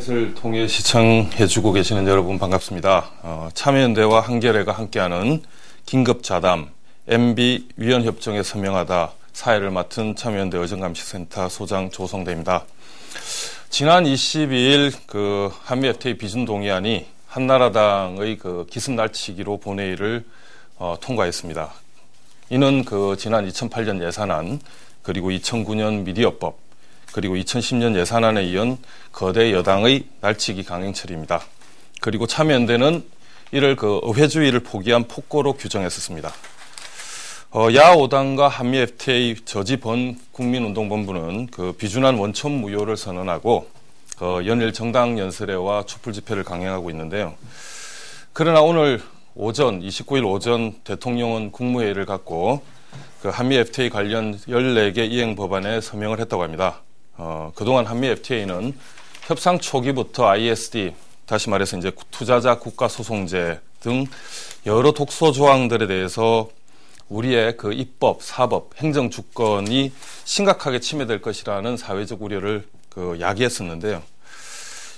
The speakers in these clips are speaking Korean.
인터넷을 통해 시청해주고 계시는 여러분 반갑습니다. 참여연대와 한겨레가 함께하는 긴급자담 MB 위헌협정에 서명하다 사회를 맡은 참여연대 의정감시센터 소장 조성대입니다. 지난 22일 한미 FTA 비준 동의안이 한나라당의 기습 날치기로 본회의를 통과했습니다. 이는 지난 2008년 예산안, 그리고 2009년 미디어법, 그리고 2010년 예산안에 이은 거대 여당의 날치기 강행 처리입니다. 그리고 참여연대는 이를 의회주의를 포기한 폭거로 규정했었습니다. 야 5당과 한미 FTA 저지 국민운동본부는 비준안 원천 무효를 선언하고 연일 정당 연설회와 촛불 집회를 강행하고 있는데요. 그러나 오늘 오전 29일 오전 대통령은 국무회의를 갖고 한미 FTA 관련 14개 이행 법안에 서명을 했다고 합니다. 그동안 한미 FTA는 협상 초기부터 ISD, 다시 말해서 이제 투자자 국가소송제 등 여러 독소 조항들에 대해서 우리의 입법, 사법, 행정 주권이 심각하게 침해될 것이라는 사회적 우려를 야기했었는데요.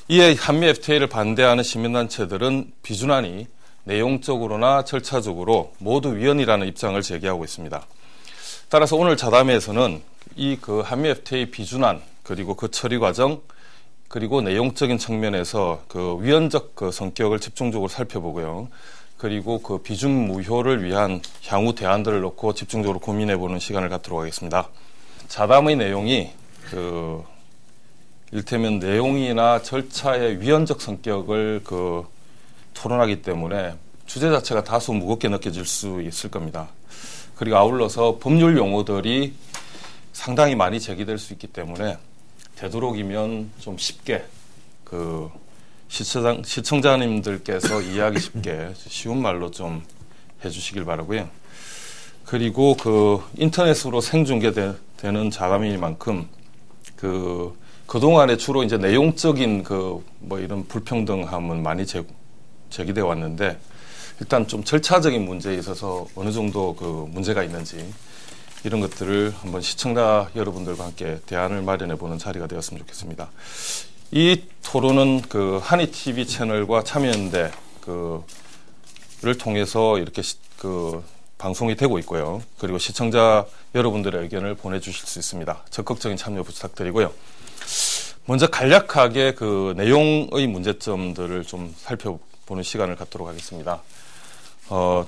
이에 한미 FTA를 반대하는 시민단체들은 비준안이 내용적으로나 절차적으로 모두 위헌이라는 입장을 제기하고 있습니다. 따라서 오늘 자담회에서는 이 한미 FTA 비준안, 그리고 처리 과정, 그리고 내용적인 측면에서 위헌적 성격을 집중적으로 살펴보고요. 그리고 비준 무효를 위한 향후 대안들을 놓고 집중적으로 고민해보는 시간을 갖도록 하겠습니다. 자담의 내용이 일테면 내용이나 절차의 위헌적 성격을 토론하기 때문에 주제 자체가 다소 무겁게 느껴질 수 있을 겁니다. 그리고 아울러서 법률 용어들이 상당히 많이 제기될 수 있기 때문에 되도록이면 좀 쉽게 시청자님들께서 이해하기 쉽게 쉬운 말로 좀 해주시길 바라고요. 그리고 인터넷으로 생중계되는 자담이니만큼 그동안에 주로 이제 내용적인 이런 불평등함은 많이 제기되어 왔는데, 일단 좀 절차적인 문제에 있어서 어느 정도 문제가 있는지 이런 것들을 한번 시청자 여러분들과 함께 대안을 마련해 보는 자리가 되었으면 좋겠습니다. 이 토론은 한이TV 채널과 참여연대를 통해서 이렇게 방송이 되고 있고요. 그리고 시청자 여러분들의 의견을 보내주실 수 있습니다. 적극적인 참여 부탁드리고요. 먼저 간략하게 내용의 문제점들을 좀 살펴보는 시간을 갖도록 하겠습니다.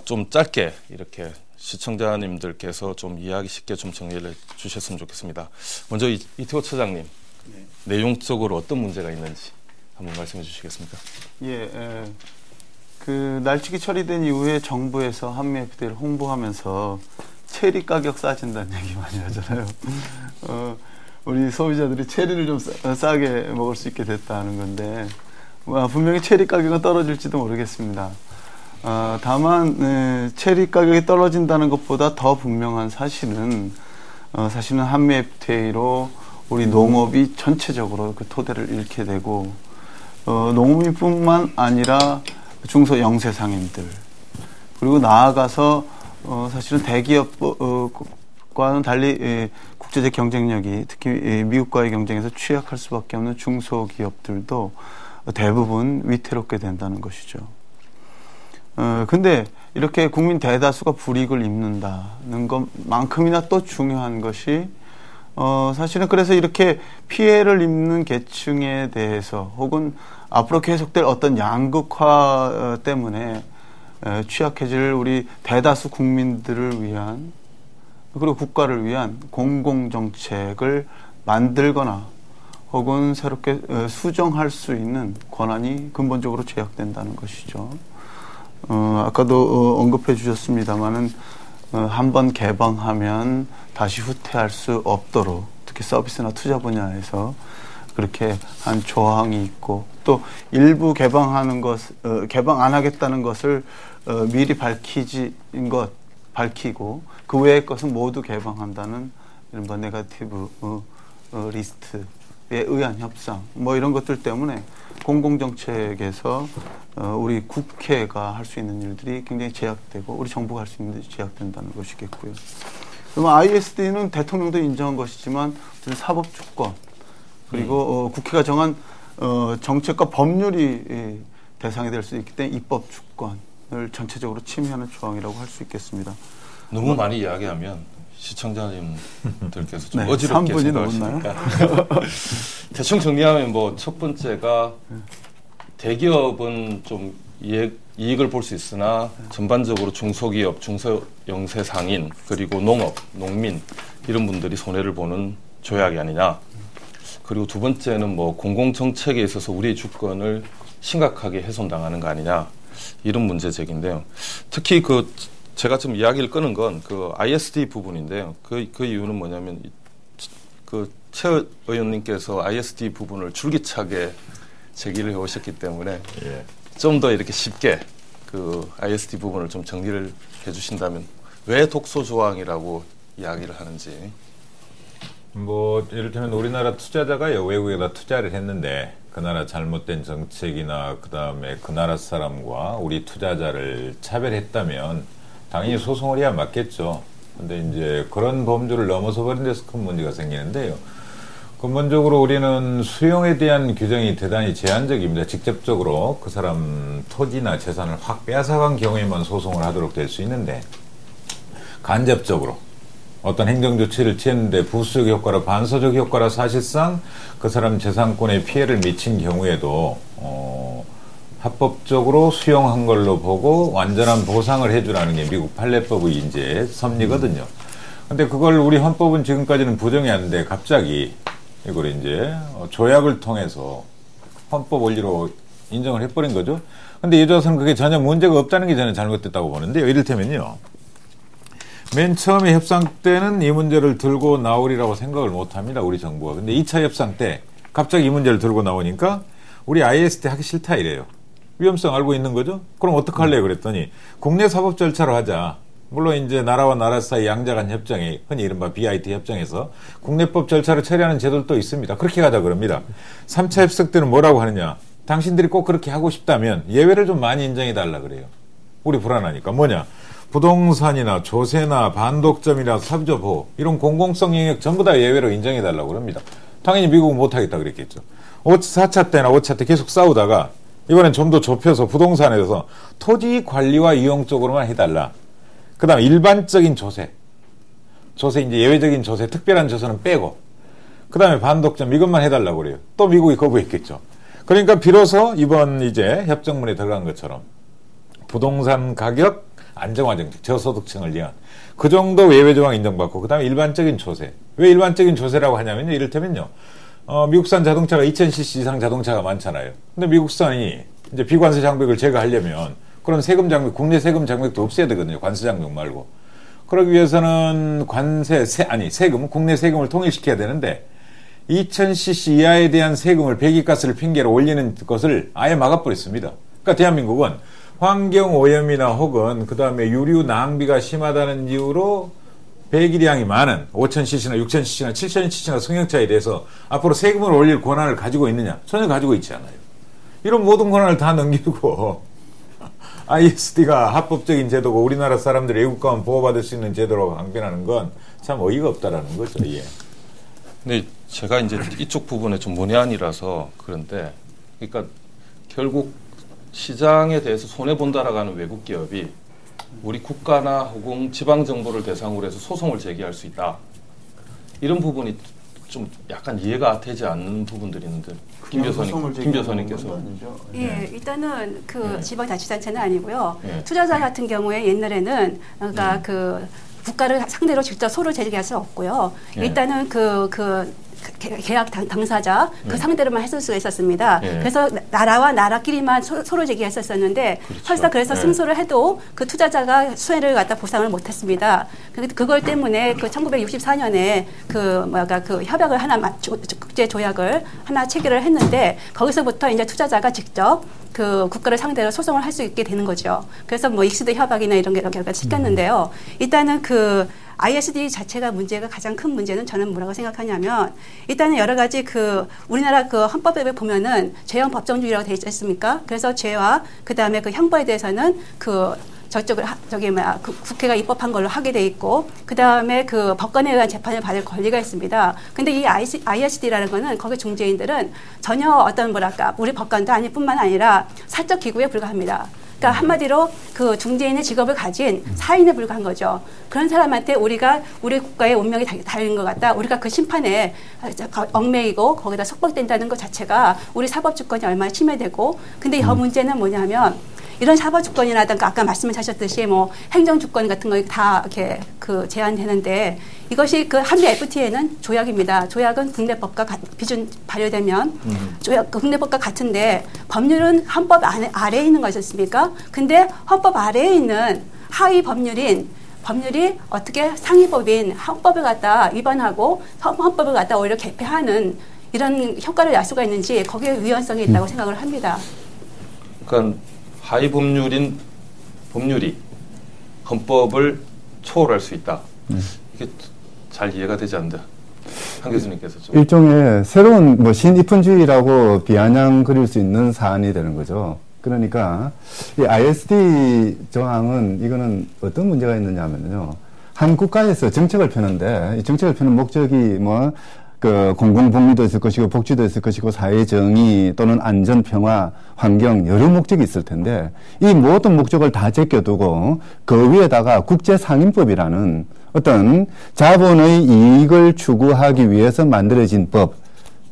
좀 짧게 이렇게 시청자님들께서 좀 이해하기 쉽게 좀 정리를 해주셨으면 좋겠습니다. 먼저 이태호 처장님, 네. 내용적으로 어떤 문제가 있는지 한번 말씀해 주시겠습니까? 예, 날치기 처리된 이후에 정부에서 한미 FTA를 홍보하면서 체리 가격 싸진다는 얘기 많이 하잖아요. 우리 소비자들이 체리를 좀 싸게 먹을 수 있게 됐다는 건데, 분명히 체리 가격은 떨어질지도 모르겠습니다. 다만 체리 가격이 떨어진다는 것보다 더 분명한 사실은 한미 FTA로 우리 농업이 전체적으로 토대를 잃게 되고, 농업인뿐만 아니라 중소 영세상인들, 그리고 나아가서 사실은 대기업과는 달리 국제적 경쟁력이 특히 미국과의 경쟁에서 취약할 수밖에 없는 중소기업들도 대부분 위태롭게 된다는 것이죠. 근데 이렇게 국민 대다수가 불이익을 입는다는 것만큼이나 또 중요한 것이 사실은 그래서 이렇게 피해를 입는 계층에 대해서 혹은 앞으로 계속될 어떤 양극화 때문에 취약해질 우리 대다수 국민들을 위한, 그리고 국가를 위한 공공정책을 만들거나 혹은 새롭게 수정할 수 있는 권한이 근본적으로 제약된다는 것이죠. 아까도 언급해 주셨습니다마는 한번 개방하면 다시 후퇴할 수 없도록, 특히 서비스나 투자 분야에서 그렇게 한 조항이 있고, 또 일부 개방 안 하겠다는 것을 미리 밝히고 그 외의 것은 모두 개방한다는 이른바 네거티브 리스트에 의한 협상, 이런 것들 때문에 공공정책에서 우리 국회가 할 수 있는 일들이 굉장히 제약되고 우리 정부가 할 수 있는 일들이 제약된다는 것이겠고요. 그러면 ISD는 대통령도 인정한 것이지만 사법주권, 그리고 국회가 정한 정책과 법률이 대상이 될 수 있기 때문에 입법 주권을 전체적으로 침해하는 조항이라고 할 수 있겠습니다. 너무 많이 이야기하면 시청자님들께서 좀 네, 어지럽게 3분이 생각하시니까 대충 정리하면 뭐 첫 번째가 대기업은 좀 이익을 볼 수 있으나 전반적으로 중소기업, 중소영세 상인 그리고 농업, 농민 이런 분들이 손해를 보는 조약이 아니냐. 그리고 두 번째는 뭐 공공정책에 있어서 우리의 주권을 심각하게 훼손당하는 거 아니냐. 이런 문제 제기인데요. 특히 제가 지금 이야기를 끄는 건 그 ISD 부분인데요. 그 이유는 뭐냐면 최 의원님께서 ISD 부분을 줄기차게 제기를 해오셨기 때문에 좀 더 이렇게 쉽게 그 ISD 부분을 좀 정리를 해주신다면 왜 독소 조항이라고 이야기를 하는지. 뭐 이를테면 우리나라 투자자가요 외국에다 투자를 했는데 그 나라 잘못된 정책이나 그 다음에 그 나라 사람과 우리 투자자를 차별했다면 당연히 소송을 해야 맞겠죠. 근데 이제 그런 범주를 넘어서 버린 데서 큰 문제가 생기는데요. 근본적으로 우리는 수용에 대한 규정이 대단히 제한적입니다. 직접적으로 그 사람 토지나 재산을 확 빼앗아간 경우에만 소송을 하도록 될 수 있는데 간접적으로 어떤 행정조치를 취했는데 부수적 효과라 반사적 효과라 사실상 그 사람 재산권에 피해를 미친 경우에도 합법적으로 수용한 걸로 보고 완전한 보상을 해주라는 게 미국 판례법의 이제 섭리거든요. 근데 그걸 우리 헌법은 지금까지는 부정이 안 돼 갑자기 이걸 이제 조약을 통해서 헌법 원리로 인정을 해버린 거죠. 근데 예조선은 그게 전혀 문제가 없다는 게 저는 잘못됐다고 보는데요. 이를테면요. 맨 처음에 협상 때는 이 문제를 들고 나오리라고 생각을 못합니다. 우리 정부가. 근데 2차 협상 때 갑자기 이 문제를 들고 나오니까 우리 ISD 하기 싫다 이래요. 위험성 알고 있는 거죠? 그럼 어떡할래요? 그랬더니 국내 사법 절차로 하자. 물론 이제 나라와 나라 사이 양자간 협정에 흔히 이른바 BIT 협정에서 국내법 절차로 처리하는 제도도 있습니다. 그렇게 가자 그럽니다. 3차 협상 때는 뭐라고 하느냐. 당신들이 꼭 그렇게 하고 싶다면 예외를 좀 많이 인정해달라 그래요. 우리 불안하니까. 뭐냐. 부동산이나 조세나 반독점이나 사부조 보호 이런 공공성 영역 전부 다 예외로 인정해달라고 그럽니다. 당연히 미국은 못하겠다 그랬겠죠. 4차 때나 5차 때 계속 싸우다가 이번엔 좀 더 좁혀서 부동산에서 토지 관리와 이용 쪽으로만 해달라. 그 다음에 일반적인 조세 이제 예외적인 조세, 특별한 조세는 빼고 그 다음에 반독점 이것만 해달라고 그래요. 또 미국이 거부했겠죠. 그러니까 비로소 이번 이제 협정문에 들어간 것처럼 부동산 가격 안정화 정책, 저소득층을 위한 그 정도 예외 조항 인정받고 그 다음에 일반적인 조세. 왜 일반적인 조세라고 하냐면요. 이를테면요. 미국산 자동차가 2000cc 이상 자동차가 많잖아요. 근데 미국산이 이제 비관세 장벽을 제거하려면 그런 세금 장벽, 국내 세금 장벽도 없애야 되거든요. 관세 장벽 말고. 그러기 위해서는 세금, 국내 세금을 통일시켜야 되는데 2000cc 이하에 대한 세금을 배기가스를 핑계로 올리는 것을 아예 막아버렸습니다. 그러니까 대한민국은 환경 오염이나 혹은 그 다음에 유류 낭비가 심하다는 이유로 배기량이 많은 5000cc나 6000cc나 7000cc나 승용차에 대해서 앞으로 세금을 올릴 권한을 가지고 있느냐? 전혀 가지고 있지 않아요. 이런 모든 권한을 다 넘기고 ISD가 합법적인 제도고 우리나라 사람들이 외국 가면 보호받을 수 있는 제도라고 강변하는 건 참 어이가 없다라는 거죠. 예. 근데 제가 이제 이쪽 부분에 좀 문외한이라서 그런데 그러니까 결국 시장에 대해서 손해본다라고 하는 외국 기업이 우리 국가나 혹은 지방정부를 대상으로 해서 소송을 제기할 수 있다. 이런 부분이 좀 약간 이해가 되지 않는 부분들이 있는데 김 교수님께서 예, 일단은 지방자치단체는 아니고요. 투자자 같은 경우에 옛날에는 그러니까 그 국가를 상대로 직접 소를 제기할 수 없고요. 일단은 계약 당사자 그 상대로만 했을 수가 있었습니다. 그래서 나라와 나라끼리만 소를 제기했었는데 설사 그래서 승소를 해도 그 투자자가 수혜를 갖다 보상을 못했습니다. 그걸 때문에 그 1964년에 그 협약을 국제 조약을 하나 체결을 했는데 거기서부터 이제 투자자가 직접 그 국가를 상대로 소송을 할 수 있게 되는 거죠. 그래서 뭐 익스드 협약이나 이런 게 결과 시켰는데요. 일단은 그 ISD 자체가 문제가 가장 큰 문제는 저는 뭐라고 생각하냐면 일단은 여러 가지 우리나라 그 헌법에 보면은 죄형 법정주의라고 되어 있지 않습니까? 그래서 죄와 그 다음에 그 형벌에 대해서는 국회가 입법한 걸로 하게 돼 있고, 그 다음에 그 법관에 의한 재판을 받을 권리가 있습니다. 근데 이 ISD라는 거는 거기 중재인들은 전혀 어떤 우리 법관도 아닐 뿐만 아니라 사적 기구에 불과합니다. 그러니까 한마디로 그 중재인의 직업을 가진 사인에 불과한 거죠. 그런 사람한테 우리 국가의 운명이 달린 것 같다. 우리가 그 심판에 얽매이고 거기다 속박된다는 것 자체가 우리 사법주권이 얼마나 침해되고, 근데 이 문제는 뭐냐면 이런 사법주권이라든가 아까 말씀하셨듯이 뭐 행정주권 같은 거 다 이렇게 그 제한되는데, 이것이 그 한미 FTA는 조약입니다. 조약은 국내법과 비준 발효되면 국내법과 같은데, 법률은 헌법 아래에 있는 것이었습니까? 근데 헌법 아래에 있는 하위 법률이 어떻게 상위법인 헌법을 갖다 위반하고 헌법을 갖다 오히려 개폐하는 이런 효과를 낼 수가 있는지, 거기에 위헌성이 있다고 생각을 합니다. 그러니까 하위 법률이 헌법을 초월할 수 있다. 이게 잘 이해가 되지 않는다. 한 교수님께서 좀. 일종의 새로운 신입헌주의라고 비아냥 그릴 수 있는 사안이 되는 거죠. 그러니까 이 ISD 조항은 이거는 어떤 문제가 있느냐 하면요. 한 국가에서 정책을 펴는데, 이 정책을 펴는 목적이 공공복리도 있을 것이고, 복지도 있을 것이고, 사회정의 또는 안전, 평화, 환경, 여러 목적이 있을 텐데, 이 모든 목적을 다 제껴두고, 그 위에다가 국제상인법이라는 어떤 자본의 이익을 추구하기 위해서 만들어진 법,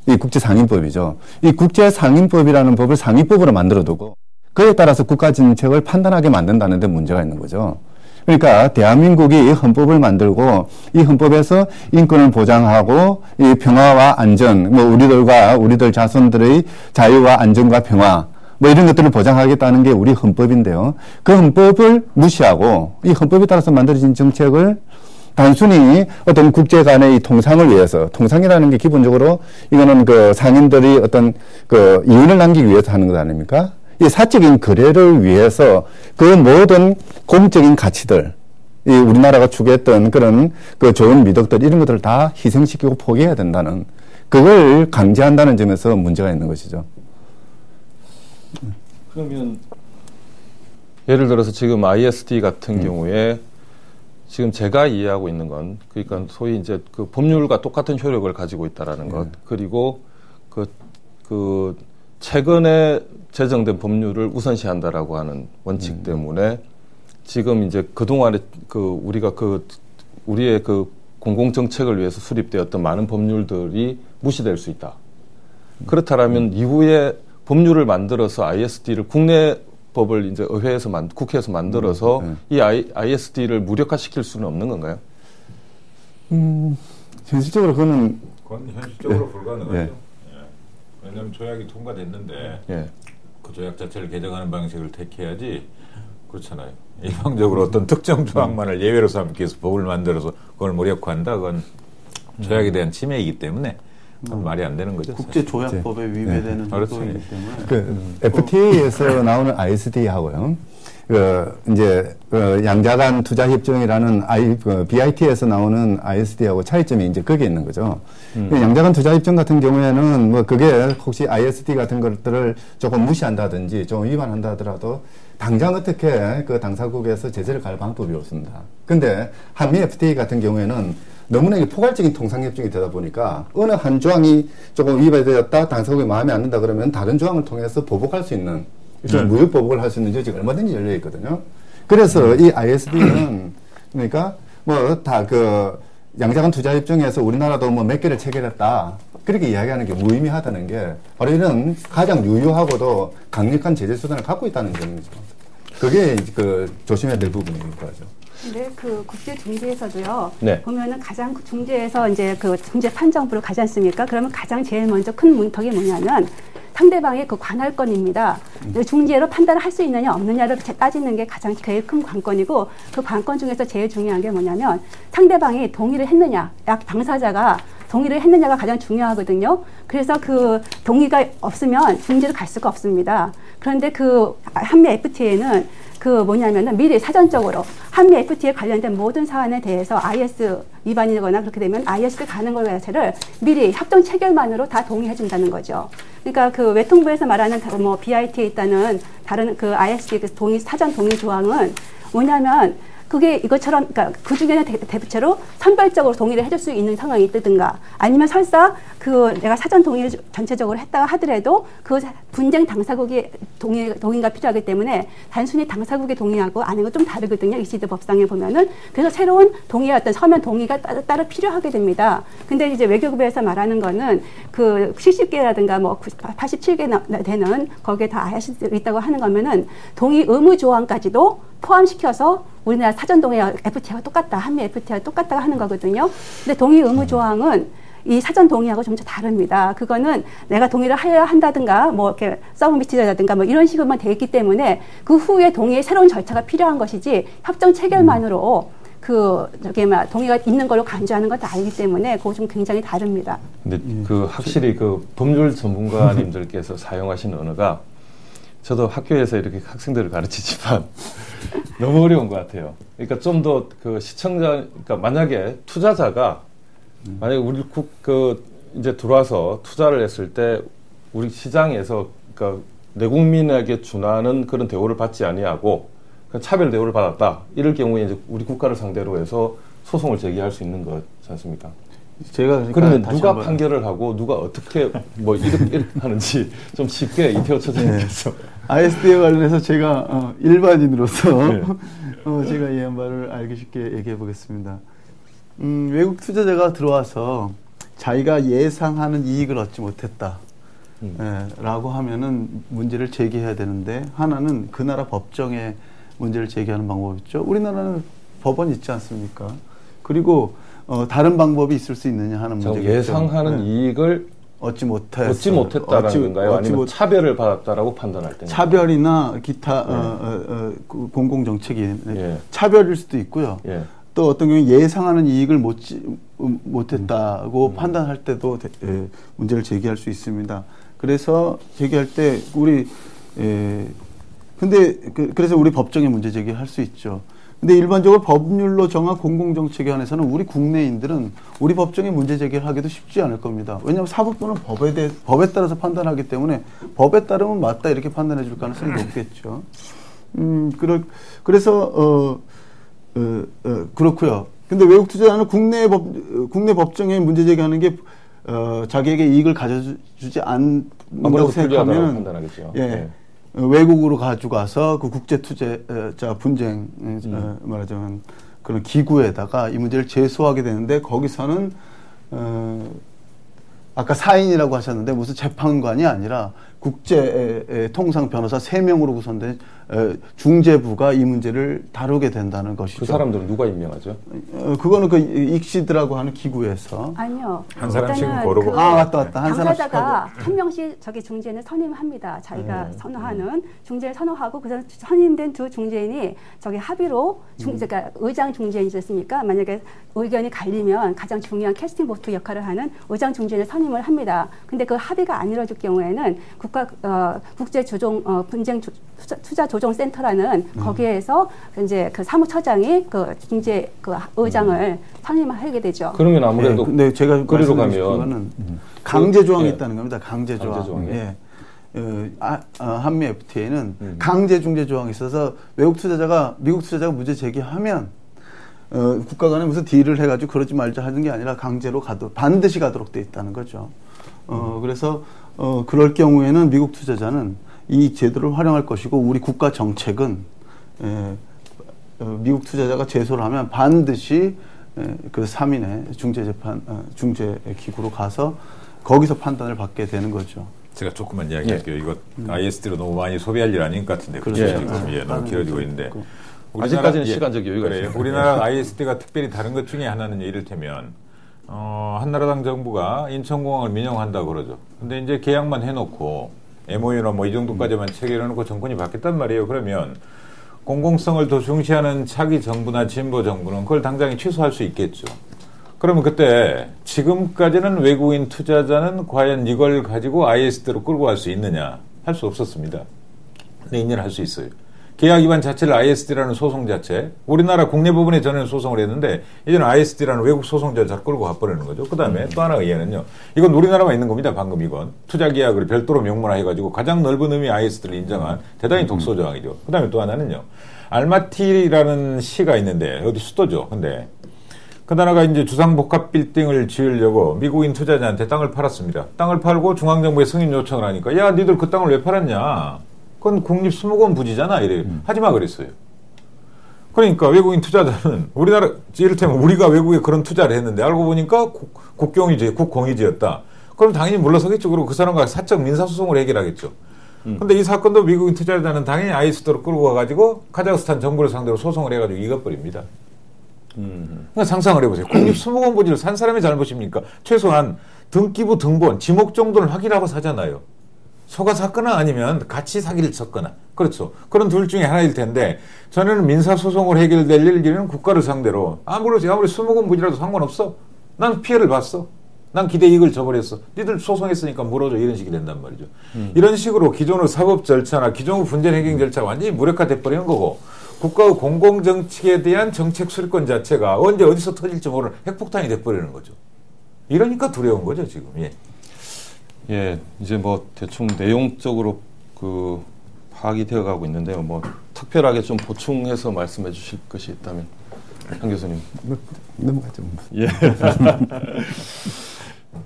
이 국제상인법이죠. 이 국제상인법이라는 법을 상위법으로 만들어두고, 그에 따라서 국가 정책을 판단하게 만든다는 데 문제가 있는 거죠. 그러니까 대한민국이 헌법을 만들고 이 헌법에서 인권을 보장하고 이 평화와 안전, 우리들 자손들의 자유와 안전과 평화, 이런 것들을 보장하겠다는 게 우리 헌법인데요. 그 헌법을 무시하고 이 헌법에 따라서 만들어진 정책을 단순히 어떤 국제 간의 통상을 위해서, 통상이라는 게 기본적으로 이거는 그 상인들이 어떤 그 이윤을 남기기 위해서 하는 것 아닙니까? 이 사적인 거래를 위해서 그 모든 공적인 가치들, 이 우리나라가 추구했던 그런 그 좋은 미덕들, 이런 것들을 다 희생시키고 포기해야 된다는, 그걸 강제한다는 점에서 문제가 있는 것이죠. 그러면 예를 들어서 지금 ISD 같은 경우에 지금 제가 이해하고 있는 건, 그러니까 소위 이제 그 법률과 똑같은 효력을 가지고 있다라는 것, 그리고 그 최근에 제정된 법률을 우선시한다라고 하는 원칙 때문에 지금 이제 그동안에 우리의 그 공공정책을 위해서 수립되었던 많은 법률들이 무시될 수 있다. 그렇다면 이후에 법률을 만들어서 ISD를 국내 법을 이제 국회에서 만들어서 이 ISD를 무력화시킬 수는 없는 건가요? 현실적으로 그건 현실적으로 불가능하죠. 왜냐하면 조약이 통과됐는데 그 조약 자체를 개정하는 방식을 택해야지. 그렇잖아요. 일방적으로 어떤 특정 조항만을 예외로 삼기 위해서 법을 만들어서 그걸 무력화한다. 그건 조약에 대한 침해이기 때문에 말이 안 되는 거죠. 국제조약법에 위배되는 행동이기 때문에. FTA에서 나오는 ISD하고요. 양자간 투자협정이라는 BIT에서 나오는 ISD하고 차이점이 이제 거기에 있는 거죠. 양자간 투자협정 같은 경우에는 그게 혹시 ISD 같은 것들을 조금 무시한다든지 좀 위반한다 하더라도 당장 어떻게 그 당사국에서 제재를 갈 방법이 없습니다. 근데 한미 FTA 같은 경우에는 너무나 포괄적인 통상협정이 되다 보니까 어느 한 조항이 조금 위반되었다, 당사국이 마음에 안 든다 그러면 다른 조항을 통해서 보복할 수 있는, 무역 보복을 할 수 있는 여지가 얼마든지 열려 있거든요. 그래서 이 ISD는 그러니까 양자간 투자협정에서 우리나라도 몇 개를 체결했다, 그렇게 이야기하는 게 무의미하다는 게 바로 이런 가장 유효하고도 강력한 제재 수단을 갖고 있다는 점이죠. 그게 조심해야 될 부분인 거죠. 근데 그 국제 중재에서도요. 네. 보면은 가장 중재에서 이제 그 중재 판정부를 가지 않습니까? 그러면 가장 제일 먼저 큰 문턱이 뭐냐면 상대방의 그 관할권입니다. 중재로 판단을 할 수 있느냐 없느냐를 따지는 게 가장 제일 큰 관건이고, 그 관건 중에서 제일 중요한 게 뭐냐면 상대방이 동의를 했느냐, 당사자가 동의를 했느냐가 가장 중요하거든요. 그래서 그 동의가 없으면 중재를 갈 수가 없습니다. 그런데 그 한미 FTA는 미리 사전적으로 한미 FTA에 관련된 모든 사안에 대해서 IS 위반이거나 그렇게 되면 ISD 가는 것 자체를 미리 협정 체결만으로 다 동의해 준다는 거죠. 그러니까 그 외통부에서 말하는 BIT에 있다는 다른 그 ISD 사전 동의 조항은 뭐냐면 그게 이것처럼, 그러니까 그 중에는 대체로 선별적으로 동의를 해줄 수 있는 상황이 있든가, 아니면 설사 내가 사전 동의를 전체적으로 했다가 하더라도 그 분쟁 당사국의 동의가 필요하기 때문에 단순히 당사국의 동의하고 아닌 건 좀 다르거든요. 익시드 법상에 보면은. 그래서 새로운 동의와 어떤 서면 동의가 따로 필요하게 됩니다. 근데 이제 외교부에서 말하는 거는 그 70개라든가 뭐 87개 되는 거기에 다 ISD가 있다고 하는 거면은 동의 의무 조항까지도 포함시켜서 우리나라 사전 동의와 FTA가 똑같다, 한미 FTA가 똑같다고 하는 거거든요. 근데 동의 의무 조항은 이 사전 동의하고 좀 다릅니다. 그거는 내가 동의를 해야 한다든가, 뭐 이렇게 서브미티라든가 뭐 이런 식으로만 돼 있기 때문에 그 후에 동의의 새로운 절차가 필요한 것이지 협정 체결만으로 동의가 있는 걸로 간주하는 것도 아니기 때문에 그거 좀 굉장히 다릅니다. 근데 확실히 법률 전문가님들께서 사용하시는 언어가 저도 학교에서 이렇게 학생들을 가르치지만 너무 어려운 것 같아요. 그러니까 좀 더 그러니까 만약에 투자자가 만약에 우리 이제 들어와서 투자를 했을 때 우리 시장에서 그러니까 내국민에게 준하는 그런 대우를 받지 아니하고 그냥 차별 대우를 받았다. 이럴 경우에 이제 우리 국가를 상대로 해서 소송을 제기할 수 있는 거지 않습니까? 제가 그러면 누가 판결을 하고 누가 어떻게 뭐 이렇게 하는지 좀 쉽게 이태호 처장님께서 ISD에 관련해서 제가 일반인으로서 제가 이 바를 알기 쉽게 얘기해 보겠습니다. 외국 투자자가 들어와서 자기가 예상하는 이익을 얻지 못했다 라고 하면은 문제를 제기해야 되는데, 하나는 그 나라 법정에 문제를 제기하는 방법이 있죠. 우리나라는 법원이 있지 않습니까? 그리고 다른 방법이 있을 수 있느냐 하는 문제겠죠. 예상하는 이익을 얻지 못했다라는 건가요? 아니면 차별을 받았다라고 판단할 때? 차별이나 기타 공공정책이 차별일 수도 있고요. 또 어떤 경우에 예상하는 이익을 못했다고 판단할 때도 문제를 제기할 수 있습니다. 그래서 제기할 때 그래서 우리 법정에 문제 제기할 수 있죠. 근데 일반적으로 법률로 정한 공공정책에 한해서는 우리 국내인들은 우리 법정에 문제 제기를 하기도 쉽지 않을 겁니다. 왜냐하면 사법부는 법에 따라서 판단하기 때문에 법에 따르면 맞다 이렇게 판단해 줄 가능성이 높겠죠. 그래서 그렇고요. 근데 외국 투자자는 국내 법정에 문제 제기하는 게 자기에게 이익을 가져주지 않는다고 생각하면 외국으로 가져가서 그 국제 투자자 분쟁 말하자면 그런 기구에다가 이 문제를 제소하게 되는데, 거기서는 아까 사인이라고 하셨는데 무슨 재판관이 아니라 국제 통상 변호사 3명으로 구성된 중재부가 이 문제를 다루게 된다는 것이죠. 그 사람들은 누가 임명하죠? 그거는 그 익시드라고 하는 기구에서. 아니요. 한 사람씩은 걸어보고. 맞다. 당사자가 한 명씩 저기 중재인을 선임합니다. 자기가 선호하는 중재를 선호하고 그 선임된 두 중재인이 저기 합의로 그러니까 의장 중재인이었습니까? 만약에 의견이 갈리면 가장 중요한 캐스팅 보트 역할을 하는 의장 중재인을 선임을 합니다. 근데 그 합의가 안 이루어질 경우에는 국제 분쟁 투자 조정 센터라는 거기에서 이제 그 사무처장이 그 중재 의장을 선임하게 되죠. 그러면 아무래도 네, 제가 거리로 가면 강제 조항이 있다는 겁니다. 강제 조항. 한미 FTA는 강제 중재 조항이 있어서 미국 투자자가 문제 제기하면 국가 간에 무슨 딜을 해가지고 그러지 말자 하는 게 아니라 강제로 반드시 가도록 돼 있다는 거죠. 그래서 그럴 경우에는 미국 투자자는 이 제도를 활용할 것이고, 우리 국가 정책은 미국 투자자가 제소를 하면 반드시 그 3인의 중재 기구로 가서 거기서 판단을 받게 되는 거죠. 제가 조금만 이야기할게요. 이거 ISD로 너무 많이 소비할 일 아닌 것 같은데 그렇죠. 지금 너무 길어지고 있는데 아직까지는 시간적 여유가 있어요. 우리나라 ISD가 특별히 다른 것 중에 하나는 이를테면 한나라당 정부가 인천공항을 민영한다고 그러죠. 근데 이제 계약만 해놓고 MOU나 뭐 이 정도까지만 체결해놓고 정권이 바뀌었단 말이에요. 그러면 공공성을 더 중시하는 차기 정부나 진보 정부는 그걸 당장에 취소할 수 있겠죠. 그러면 그때 지금까지는 외국인 투자자는 과연 이걸 가지고 ISD로 끌고 갈 수 있느냐? 할 수 없었습니다. 근데 이제는 할 수 있어요. 계약 위반 자체를 ISD라는 소송 자체, 우리나라 국내법원에 전에는 소송을 했는데 이제는 ISD라는 외국 소송 절차를 끌고 가버리는 거죠. 그 다음에 또 하나 의회는요. 이건 우리나라만 있는 겁니다. 방금 이건. 투자 계약을 별도로 명문화해가지고 가장 넓은 의미의 ISD를 인정한 대단히 독소 조항이죠. 그 다음에 또 하나는요. 알마티라는 시가 있는데 어디 수도죠. 근데 그 나라가 이제 주상복합 빌딩을 지으려고 미국인 투자자한테 땅을 팔았습니다. 땅을 팔고 중앙정부에 승인 요청을 하니까 야 니들 그 땅을 왜 팔았냐. 그건 국립수목원 부지잖아. 이래요. 하지마 그랬어요. 그러니까 외국인 투자자는 우리나라 이를테면 우리가 외국에 그런 투자를 했는데 알고 보니까 국공이 지었다. 그럼 당연히 물러서겠죠. 그리고 그 사람과 사적 민사소송을 해결하겠죠. 근데 이 사건도 미국인 투자자는 당연히 ISD로 끌고 가가지고 카자흐스탄 정부를 상대로 소송을 해가지고 이겨버립니다. 그러니까 상상을 해보세요. 국립수목원 부지를 산 사람의 잘못입니까? 최소한 등기부 등본, 지목 정도는 확인하고 사잖아요. 속아 샀거나 아니면 같이 사기를 쳤거나. 그렇죠. 그런 둘 중에 하나일 텐데 전에는 민사소송을 해결될 일은 국가를 상대로 아무리 수목원 부지라도 상관없어. 난 피해를 봤어. 난 기대 이익을 저버렸어. 니들 소송했으니까 물어줘. 이런 식이 된단 말이죠. 이런 식으로 기존의 사법 절차나 기존의 분쟁 해결 절차가 완전히 무력화돼 버리는 거고 국가의 공공정책에 대한 정책 수립권 자체가 언제 어디서 터질지 모르는 핵폭탄이 돼 버리는 거죠. 이러니까 두려운 거죠 지금. 예. 예, 이제 뭐 대충 내용적으로 그 파악이 되어가고 있는데요. 뭐 특별하게 좀 보충해서 말씀해 주실 것이 있다면 한 교수님. 넘어가죠. 예.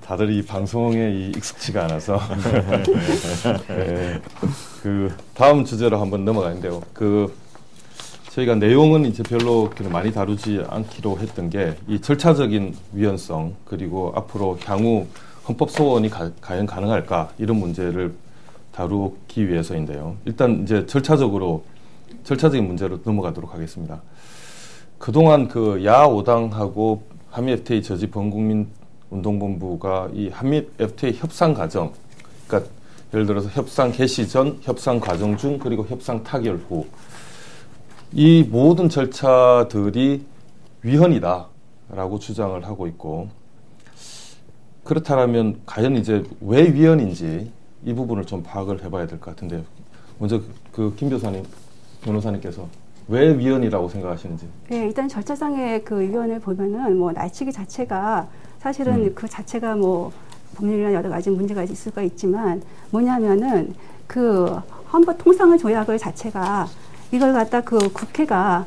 다들 이 방송에 익숙치가 않아서 예, 그 다음 주제로 한번 넘어가는데요. 그 저희가 내용은 이제 별로 많이 다루지 않기로 했던 게 이 절차적인 위헌성 그리고 앞으로 향후 헌법 소원이 과연 가능할까 이런 문제를 다루기 위해서인데요. 일단 이제 절차적인 문제로 넘어가도록 하겠습니다. 그동안 그 야5당하고 한미 FTA 저지 범국민 운동본부가 이 한미 FTA 협상 과정, 그러니까 예를 들어서 협상 개시 전, 협상 과정 중, 그리고 협상 타결 후, 이 모든 절차들이 위헌이다라고 주장을 하고 있고, 그렇다면 과연 이제 왜 위헌인지 이 부분을 좀 파악을 해봐야 될 것 같은데요. 먼저 그 김 변호사님께서 왜 위헌이라고 생각하시는지? 네, 일단 절차상의 그 위헌을 보면은 뭐 날치기 자체가 사실은 그 자체가 뭐 법률이나 여러 가지 문제가 있을 수가 있지만 뭐냐면은 그 헌법 통상의 조약을 자체가 이걸 갖다 그 국회가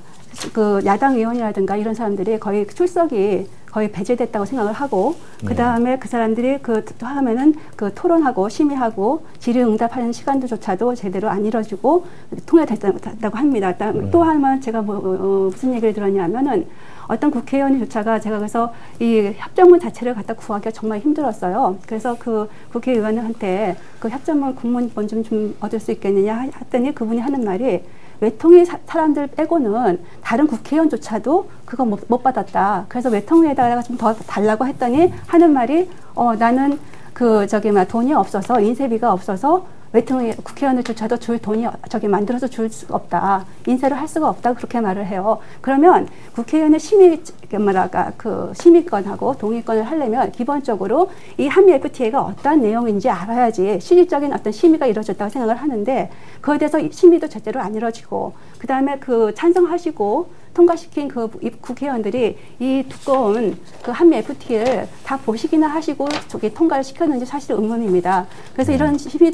그 야당 의원이라든가 이런 사람들이 거의 출석이 거의 배제됐다고 생각을 하고 그 다음에 그 사람들이 그 하면은 그 토론하고 심의하고 질의응답하는 시간도조차도 제대로 안 이루어지고 통과됐다고 합니다. 또 하면 제가 무슨 얘기를 들었냐면은 어떤 국회의원조차가 제가 그래서 이 협정문 자체를 갖다 구하기가 정말 힘들었어요. 그래서 그 국회의원한테 그 협정문 공문본 좀 얻을 수 있겠느냐 했더니 그분이 하는 말이 외통위 사람들 빼고는 다른 국회의원조차도 그거 못 받았다. 그래서 외통위에다가 좀 더 달라고 했더니 하는 말이 나는 그 돈이 없어서 인쇄비가 없어서 외통위 국회의원들조차도 줄 돈이 만들어서 줄 수가 없다. 인쇄를 할 수가 없다. 그렇게 말을 해요. 그러면 국회의원의 심의권하고 동의권을 하려면 기본적으로 이 한미 FTA가 어떠한 내용인지 알아야지 실질적인 어떤 심의가 이루어졌다고 생각을 하는데 그거에 대해서 심의도 제대로 안 이루어지고 그 다음에 그 찬성하시고 통과시킨 그 국회의원들이 이 두꺼운 그 한미 FTA를 다 보시기나 하시고 통과를 시켰는지 사실 의문입니다. 그래서 이런 심의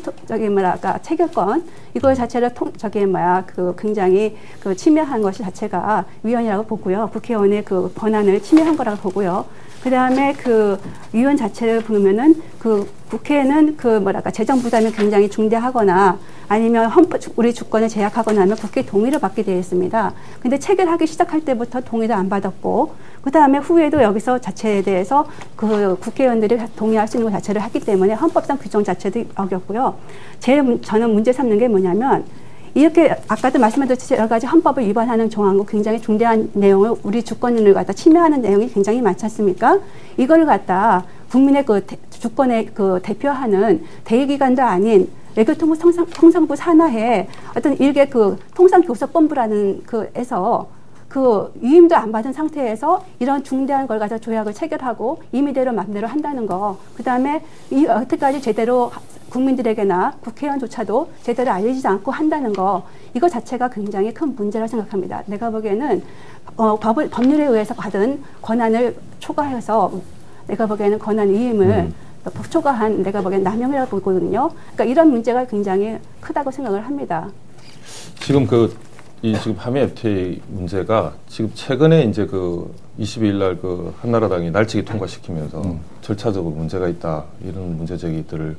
체결권 이거 자체를 굉장히 그 침해한 것이 자체가 위헌이라고 보고요. 국회의원의 그 권한을 침해한 거라고 보고요. 그 다음에 그 위헌 자체를 보면은 그 국회는 재정 부담이 굉장히 중대하거나 아니면 우리 주권을 제약하거나 하면 국회 동의를 받게 되어 있습니다. 근데 체결하기 시작할 때부터 동의도 안 받았고, 그 다음에 후에도 여기서 자체에 대해서 그 국회의원들이 동의할 수 있는 것 자체를 했기 때문에 헌법상 규정 자체도 어겼고요. 저는 문제 삼는 게 뭐냐면, 이렇게 아까도 말씀드렸듯이 여러 가지 헌법을 위반하는 정황과 굉장히 중대한 내용을 우리 주권을 갖다 침해하는 내용이 굉장히 많지 않습니까? 이걸 갖다 국민의 그 주권의 그 대표하는 대의기관도 아닌 외교통상부 산하에 어떤 일개 그 통상교섭본부라는 그에서 그 위임도 안 받은 상태에서 이런 중대한 걸 가지고 조약을 체결하고 임의대로 맘대로 한다는 거. 그 다음에 여태까지 제대로 국민들에게나 국회의원조차도 제대로 알리지 않고 한다는 거 이거 자체가 굉장히 큰 문제라고 생각합니다. 내가 보기에는 법률에 의해서 받은 권한을 초과해서 내가 보기에는 권한 위임을 초과한 내가 보기에는 남용이라고 보거든요. 그러니까 이런 문제가 굉장히 크다고 생각을 합니다. 지금 지금 한미 FTA 문제가 지금 최근에 이제 22일 날 한나라당이 날치기 통과시키면서 절차적으로 문제가 있다 이런 문제 제기들을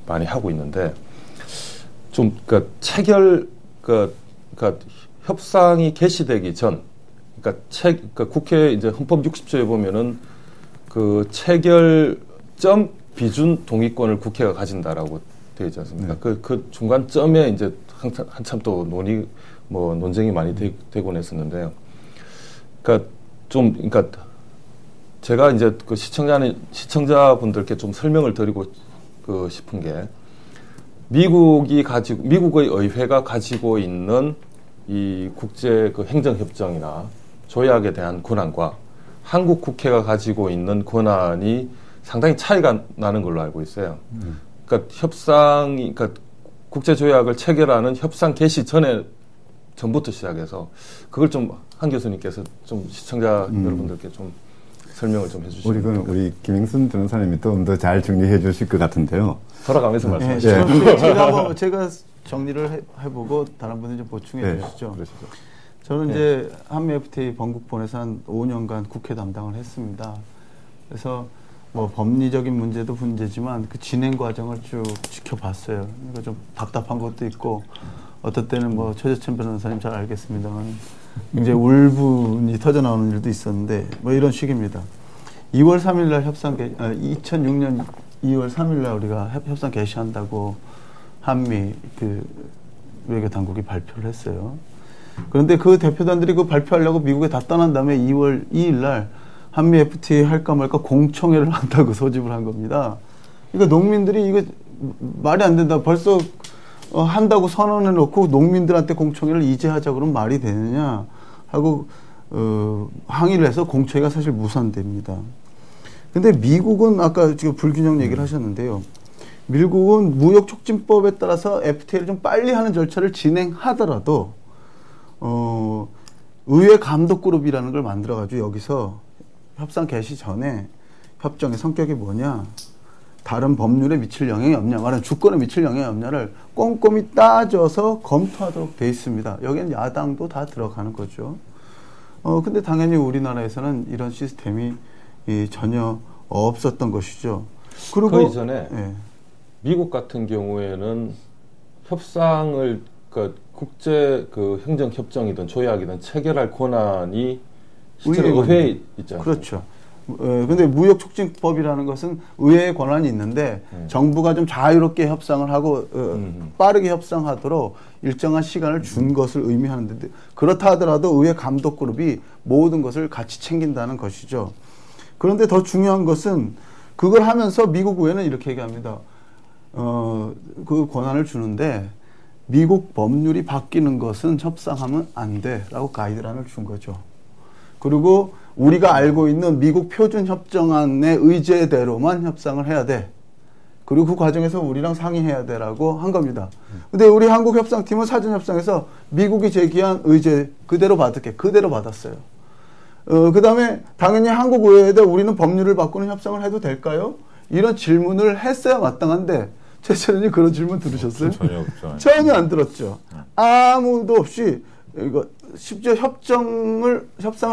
많이 하고 있는데 좀 협상이 개시되기 전 국회 이제 헌법 60조에 보면은 체결점 비준 동의권을 국회가 가진다라고 되어 있지 않습니까? 그 중간점에 이제 한참 또 논쟁이 많이 되곤 했었는데요. 그러니까 제가 이제 시청자분들께 좀 설명을 드리고 싶은 게 미국의 의회가 가지고 있는 이 국제 행정협정이나 조약에 대한 권한과 한국 국회가 가지고 있는 권한이 상당히 차이가 나는 걸로 알고 있어요. 그러니까 국제 조약을 체결하는 협상 개시 전부터 시작해서 그걸 좀 한 교수님께서 좀 시청자 여러분들께 좀 설명을 좀 해주시면 우리 김영순 변호사님이 좀 더 잘 정리해 주실 것 같은데요. 돌아가면서 말씀하시죠. 제가 정리를 해보고 다른 분들 좀 보충해 주시죠. 저는 이제 한미 FTA 번국본에서 한 5년간 국회 담당을 했습니다. 그래서 법리적인 문제도 문제지만 그 진행 과정을 쭉 지켜봤어요. 이거 좀 답답한 것도 있고 어떨 때는 최재천 변호사님 잘 알겠습니다만 굉장히 울분이 터져 나오는 일도 있었는데 이런 식입니다. 2월 3일 날 2006년 2월 3일 날 우리가 협상 개시한다고 한미 외교 당국이 발표를 했어요. 그런데 그 대표단들이 발표하려고 미국에 다 떠난 다음에 2월 2일 날 한미 FTA 할까 말까 공청회를 한다고 소집을 한 겁니다. 그러니까 농민들이 이거 말이 안 된다. 벌써 한다고 선언해 놓고 농민들한테 공청회를 이제 하자 그러면 말이 되느냐 하고 항의를 해서 공청회가 사실 무산됩니다. 근데 미국은 아까 지금 불균형 얘기를 하셨는데요. 미국은 무역촉진법에 따라서 FTA를 좀 빨리 하는 절차를 진행하더라도 의회 감독그룹이라는 걸 만들어가지고 여기서 협상 개시 전에 협정의 성격이 뭐냐, 다른 법률에 미칠 영향이 없냐, 말하는 주권에 미칠 영향이 없냐를 꼼꼼히 따져서 검토하도록 돼 있습니다. 여기는 야당도 다 들어가는 거죠. 근데 당연히 우리나라에서는 이런 시스템이 전혀 없었던 것이죠. 그리고 그 이전에 미국 같은 경우에는 협상을 국제 행정협정이든 조약이든 체결할 권한이 실제로 의회에 있지 않습니까? 그렇죠. 근데 무역촉진법이라는 것은 의회의 권한이 있는데 정부가 좀 자유롭게 협상을 하고 빠르게 협상하도록 일정한 시간을 준 것을 의미하는데 그렇다 하더라도 의회 감독그룹이 모든 것을 같이 챙긴다는 것이죠. 그런데 더 중요한 것은 그걸 하면서 미국 의회는 이렇게 얘기합니다. 그 권한을 주는데 미국 법률이 바뀌는 것은 협상하면 안 돼라고 가이드라인을 준 거죠. 그리고 우리가 알고 있는 미국 표준협정안의 의제대로만 협상을 해야 돼. 그리고 그 과정에서 우리랑 상의해야 돼라고 한 겁니다. 근데 우리 한국 협상팀은 사전협상에서 미국이 제기한 의제 그대로 받았어요. 그 다음에 당연히 한국 의회에다 우리는 법률을 바꾸는 협상을 해도 될까요? 이런 질문을 했어야 마땅한데 최철현이 그런 질문 들으셨어요? 전혀 없죠. 전혀 안 들었죠. 아무도 없이 심지어 협상을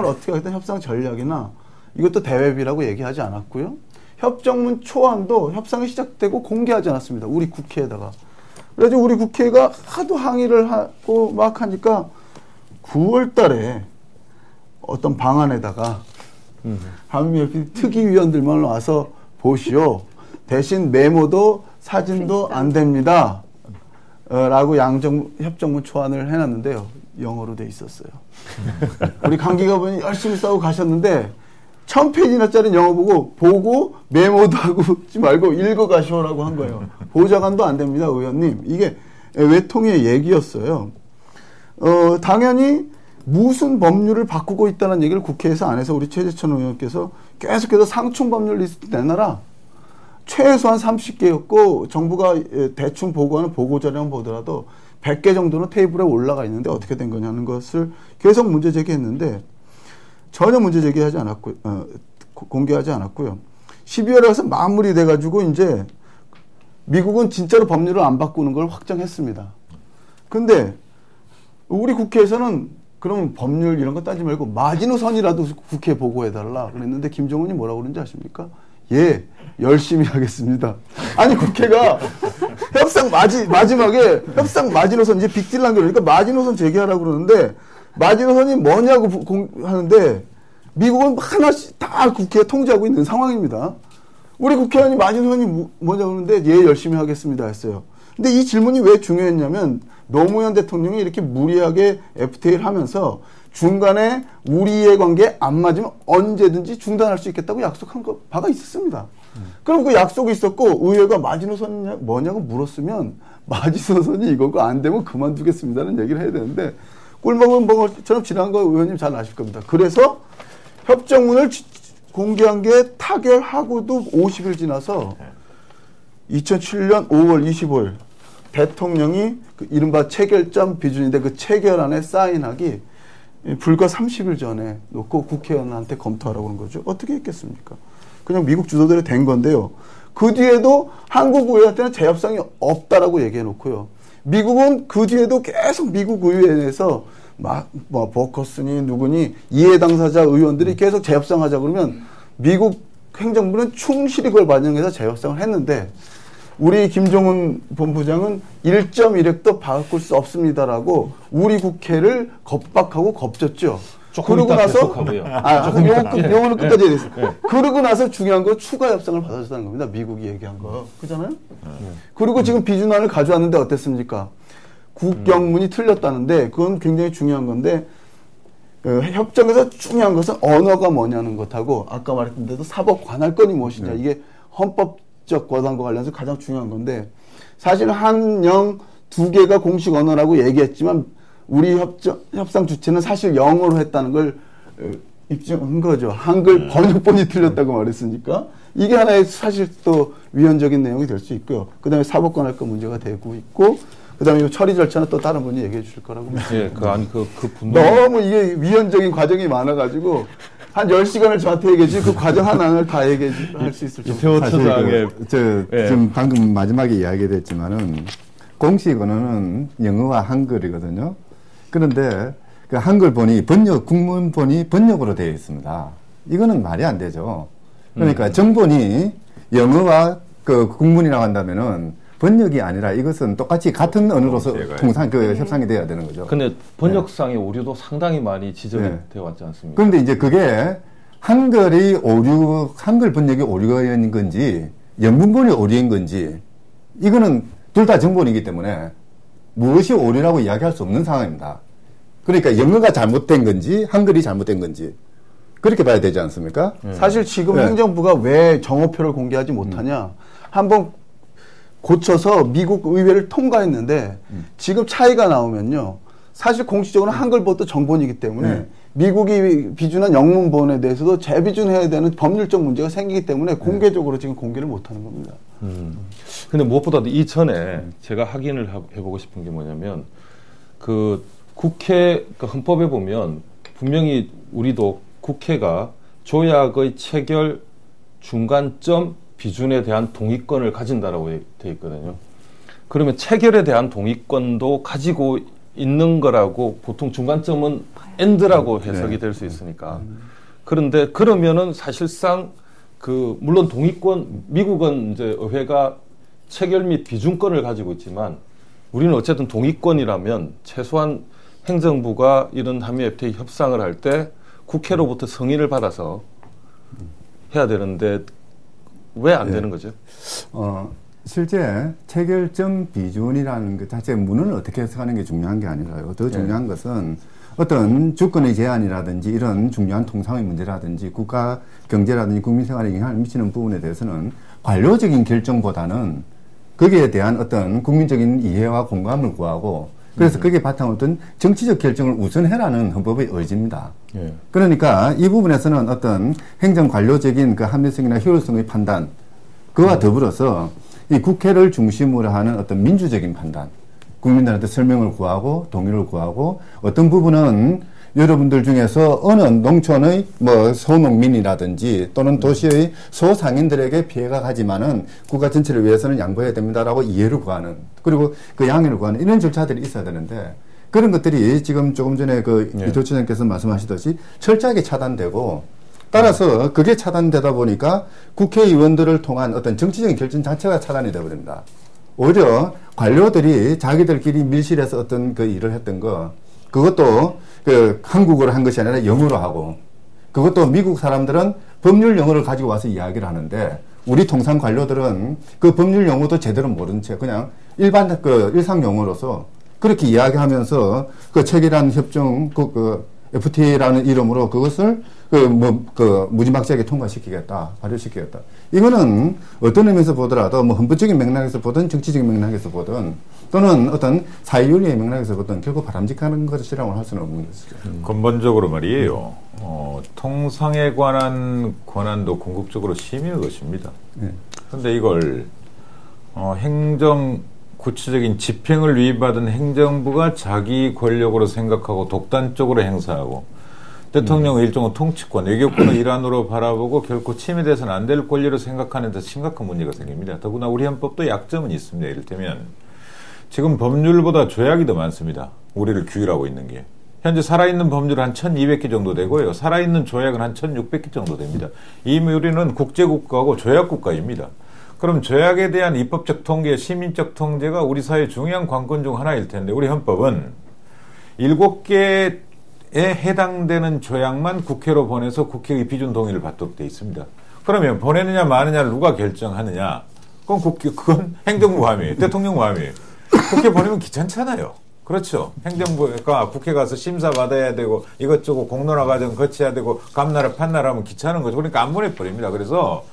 어떻게 하겠다 협상 전략이나 이것도 대외비라고 얘기하지 않았고요. 협정문 초안도 협상이 시작되고 공개하지 않았습니다. 우리 국회에다가. 그래서 우리 국회가 하도 항의를 하고 막 하니까 9월 달에 어떤 방안에다가 한미 특위위원들만 와서 보시오. 대신 메모도 사진도 안 됩니다. 라고 협정문 초안을 해놨는데요. 영어로 돼 있었어요. 우리 강기가 분이 열심히 싸우고 가셨는데 1000페이지나짜리 영어 보고 메모도 하지 말고 읽어가시오라고 한 거예요. 보좌관도 안 됩니다, 의원님. 이게 외통의 얘기였어요. 당연히 무슨 법률을 바꾸고 있다는 얘기를 국회에서 안 해서 우리 최재천 의원께서 계속해서 상충 법률 리스트 내놔라. 최소한 30개였고 정부가 대충 보고하는 보고자료만 보더라도 100개 정도는 테이블에 올라가 있는데 어떻게 된 거냐는 것을 계속 문제 제기했는데 전혀 문제 제기하지 않았고 공개하지 않았고요. 12월에 가서 마무리돼 가지고 이제 미국은 진짜로 법률을 안 바꾸는 걸 확정했습니다. 근데 우리 국회에서는 그러면 법률 이런 거 따지 말고 마지노선이라도 국회에 보고해달라 그랬는데 김정은이 뭐라고 그러는지 아십니까? 예, 열심히 하겠습니다. 아니 국회가 협상 마지막에 협상 마지노선 이제 빅딜 난 게 그러니까 마지노선 제기하라고 그러는데 마지노선이 뭐냐고 하는데 미국은 하나씩 다 국회에 통제하고 있는 상황입니다. 우리 국회의원이 마지노선이 뭐냐고 그러는데 예, 열심히 하겠습니다 했어요. 근데 이 질문이 왜 중요했냐면 노무현 대통령이 이렇게 무리하게 FTA를 하면서 중간에 우리의 관계에 안 맞으면 언제든지 중단할 수 있겠다고 약속한 바가 있었습니다. 그럼 그 약속이 있었고 의회가 마지노선이 뭐냐고 물었으면 마지노선이 이거고 안 되면 그만두겠습니다는 얘기를 해야 되는데 꿀먹은 벙어처럼 지난 거 의원님 잘 아실 겁니다. 그래서 협정문을 공개한 게 타결하고도 50일 지나서 2007년 5월 25일 대통령이 그 이른바 체결점 비준인데 그 체결안에 사인하기 불과 30일 전에 놓고 국회의원한테 검토하라고 그런 거죠. 어떻게 했겠습니까? 그냥 미국 주도대로 된 건데요. 그 뒤에도 한국 의회한테는 재협상이 없다라고 얘기해 놓고요. 미국은 그 뒤에도 계속 미국 의회에 대해서 뭐 버커스니 누구니 이해 당사자 의원들이 계속 재협상하자 그러면 미국 행정부는 충실히 그걸 반영해서 재협상을 했는데 우리 김종은 본부장은 1.1핵도 바꿀 수 없습니다라고 우리 국회를 겁박하고 겁졌죠. 그러고 나서 요거는 끝까지 해야 됐어요. 그러고 나서 중요한 건 추가 협상을 받아줬다는 겁니다. 미국이 얘기한 거. 그잖아요? 그리고 지금 비준안을 가져왔는데 어땠습니까? 국경문이 틀렸다는데 그건 굉장히 중요한 건데 협정에서 중요한 것은 언어가 뭐냐는 것하고 아까 말했던 대로 사법 관할권이 무엇이냐 이게 헌법적 권한과 관련해서 가장 중요한 건데 사실 한영 두 개가 공식 언어라고 얘기했지만 우리 협상 주체는 사실 영어로 했다는 걸 입증한 거죠. 한글 번역본이 틀렸다고 말했으니까 이게 하나의 사실 또 위헌적인 내용이 될 수 있고요. 그 다음에 사법관할권 문제가 되고 있고 그 다음에 처리 절차는 또 다른 분이 얘기해 주실 거라고 믿습니다. 그 분노 너무 이게 위헌적인 과정이 많아가지고 한 10시간을 저한테 얘기해지 그 과정 하나를 다 얘기할 수 있을 정도. 사실 지금 방금 마지막에 이야기됐지만은 공식 언어는 영어와 한글이거든요. 그런데 그 한글본이 국문본이 번역으로 되어 있습니다. 이거는 말이 안 되죠. 그러니까 정본이 영어와 그 국문이라고 한다면은 번역이 아니라 이것은 똑같이 같은 언어로서 통상 협상이 돼야 되는 거죠. 근데 번역상의 오류도 상당히 많이 지적이 되어 왔지 않습니까? 그런데 이제 그게 한글 번역이 오류가 있는 건지 영문본이 오류인 건지 이거는 둘 다 정본이기 때문에 무엇이 오류라고 이야기할 수 없는 상황입니다. 그러니까 영어가 잘못된 건지 한글이 잘못된 건지 그렇게 봐야 되지 않습니까? 사실 지금 행정부가 왜 정오표를 공개하지 못하냐 한번 고쳐서 미국 의회를 통과했는데 지금 차이가 나오면요. 사실 공식적으로 한글본도 정본이기 때문에 미국이 비준한 영문본에 대해서도 재비준해야 되는 법률적 문제가 생기기 때문에 공개적으로 지금 공개를 못하는 겁니다. 근데 무엇보다도 이전에 제가 확인을 해보고 싶은 게 뭐냐면 그 국회 그 헌법에 보면 분명히 우리도 국회가 조약의 체결 중간점 비준에 대한 동의권을 가진다라고 되어 있거든요. 그러면 체결에 대한 동의권도 가지고 있는 거라고 보통 중간점은 end라고 해석이 될 수 있으니까. 그런데 그러면은 사실상 물론 동의권, 미국은 이제 의회가 체결 및 비준권을 가지고 있지만 우리는 어쨌든 동의권이라면 최소한 행정부가 이런 한미 FTA 협상을 할 때 국회로부터 승인을 받아서 해야 되는데 왜 안 되는 거죠? 실제 체결점 비준이라는 것 자체 문을 어떻게 해석하는 게 중요한 게 아니라요. 더 중요한 것은 어떤 주권의 제한이라든지 이런 중요한 통상의 문제라든지 국가 경제라든지 국민 생활에 영향을 미치는 부분에 대해서는 관료적인 결정보다는 거기에 대한 어떤 국민적인 이해와 공감을 구하고 그래서 거기에 바탕으로 어떤 정치적 결정을 우선해라는 헌법의 의지입니다. 그러니까 이 부분에서는 어떤 행정 관료적인 그 합리성이나 효율성의 판단 그와 더불어서 이 국회를 중심으로 하는 어떤 민주적인 판단, 국민들한테 설명을 구하고 동의를 구하고 어떤 부분은 여러분들 중에서 어느 농촌의 뭐 소농민이라든지 또는 도시의 소상인들에게 피해가 가지만은 국가 전체를 위해서는 양보해야 됩니다라고 이해를 구하는, 그리고 그 양해를 구하는 이런 절차들이 있어야 되는데, 그런 것들이 지금 조금 전에 그 이도 처장께서 말씀하시듯이 철저하게 차단되고, 따라서 그게 차단되다 보니까 국회의원들을 통한 어떤 정치적인 결정 자체가 차단이 되어버립니다. 오히려 관료들이 자기들끼리 밀실에서 어떤 그 일을 했던 거, 그것도 그 한국어로 한 것이 아니라 영어로 하고, 그것도 미국 사람들은 법률 용어를 가지고 와서 이야기를 하는데, 우리 통상 관료들은 그 법률 용어도 제대로 모른 채 그냥 일반 그 일상 용어로서 그렇게 이야기하면서 그 체결한 협정 그 FTA라는 이름으로 그것을 무지막지하게 통과시키겠다, 발효시키겠다. 이거는 어떤 의미에서 보더라도 뭐 헌법적인 맥락에서 보든 정치적인 맥락에서 보든 또는 어떤 사회윤리의 맥락에서 보든 결국 바람직한 것이라고 할 수는 없는 것이죠. 근본적으로 말이에요. 통상에 관한 권한도 궁극적으로 시민의 것입니다. 그런데 이걸 행정 구체적인 집행을 위임받은 행정부가 자기 권력으로 생각하고 독단적으로 행사하고, 대통령의 일종의 통치권, 외교권의 일환으로 바라보고 결코 침해돼서는 안 될 권리로 생각하는 데 심각한 문제가 생깁니다. 더구나 우리 헌법도 약점은 있습니다. 이를테면 지금 법률보다 조약이 더 많습니다. 우리를 규율하고 있는 게. 현재 살아있는 법률은 한 1200개 정도 되고요. 살아있는 조약은 한 1600개 정도 됩니다. 이미 우리는 국제국가고 조약국가입니다. 그럼 조약에 대한 입법적 통계, 시민적 통제가 우리 사회의 중요한 관건 중 하나일 텐데, 우리 헌법은 7개에 해당되는 조약만 국회로 보내서 국회의 비준 동의를 받도록 되어 있습니다. 그러면 보내느냐 마느냐를 누가 결정하느냐? 그건 행정부 함이에요. 대통령 함이에요. 국회 보내면 귀찮잖아요. 그렇죠. 행정부가 국회 가서 심사 받아야 되고 이것저것 공론화 과정 거쳐야 되고 감나라 판나라 하면 귀찮은 거죠. 그러니까 안 보내버립니다. 그래서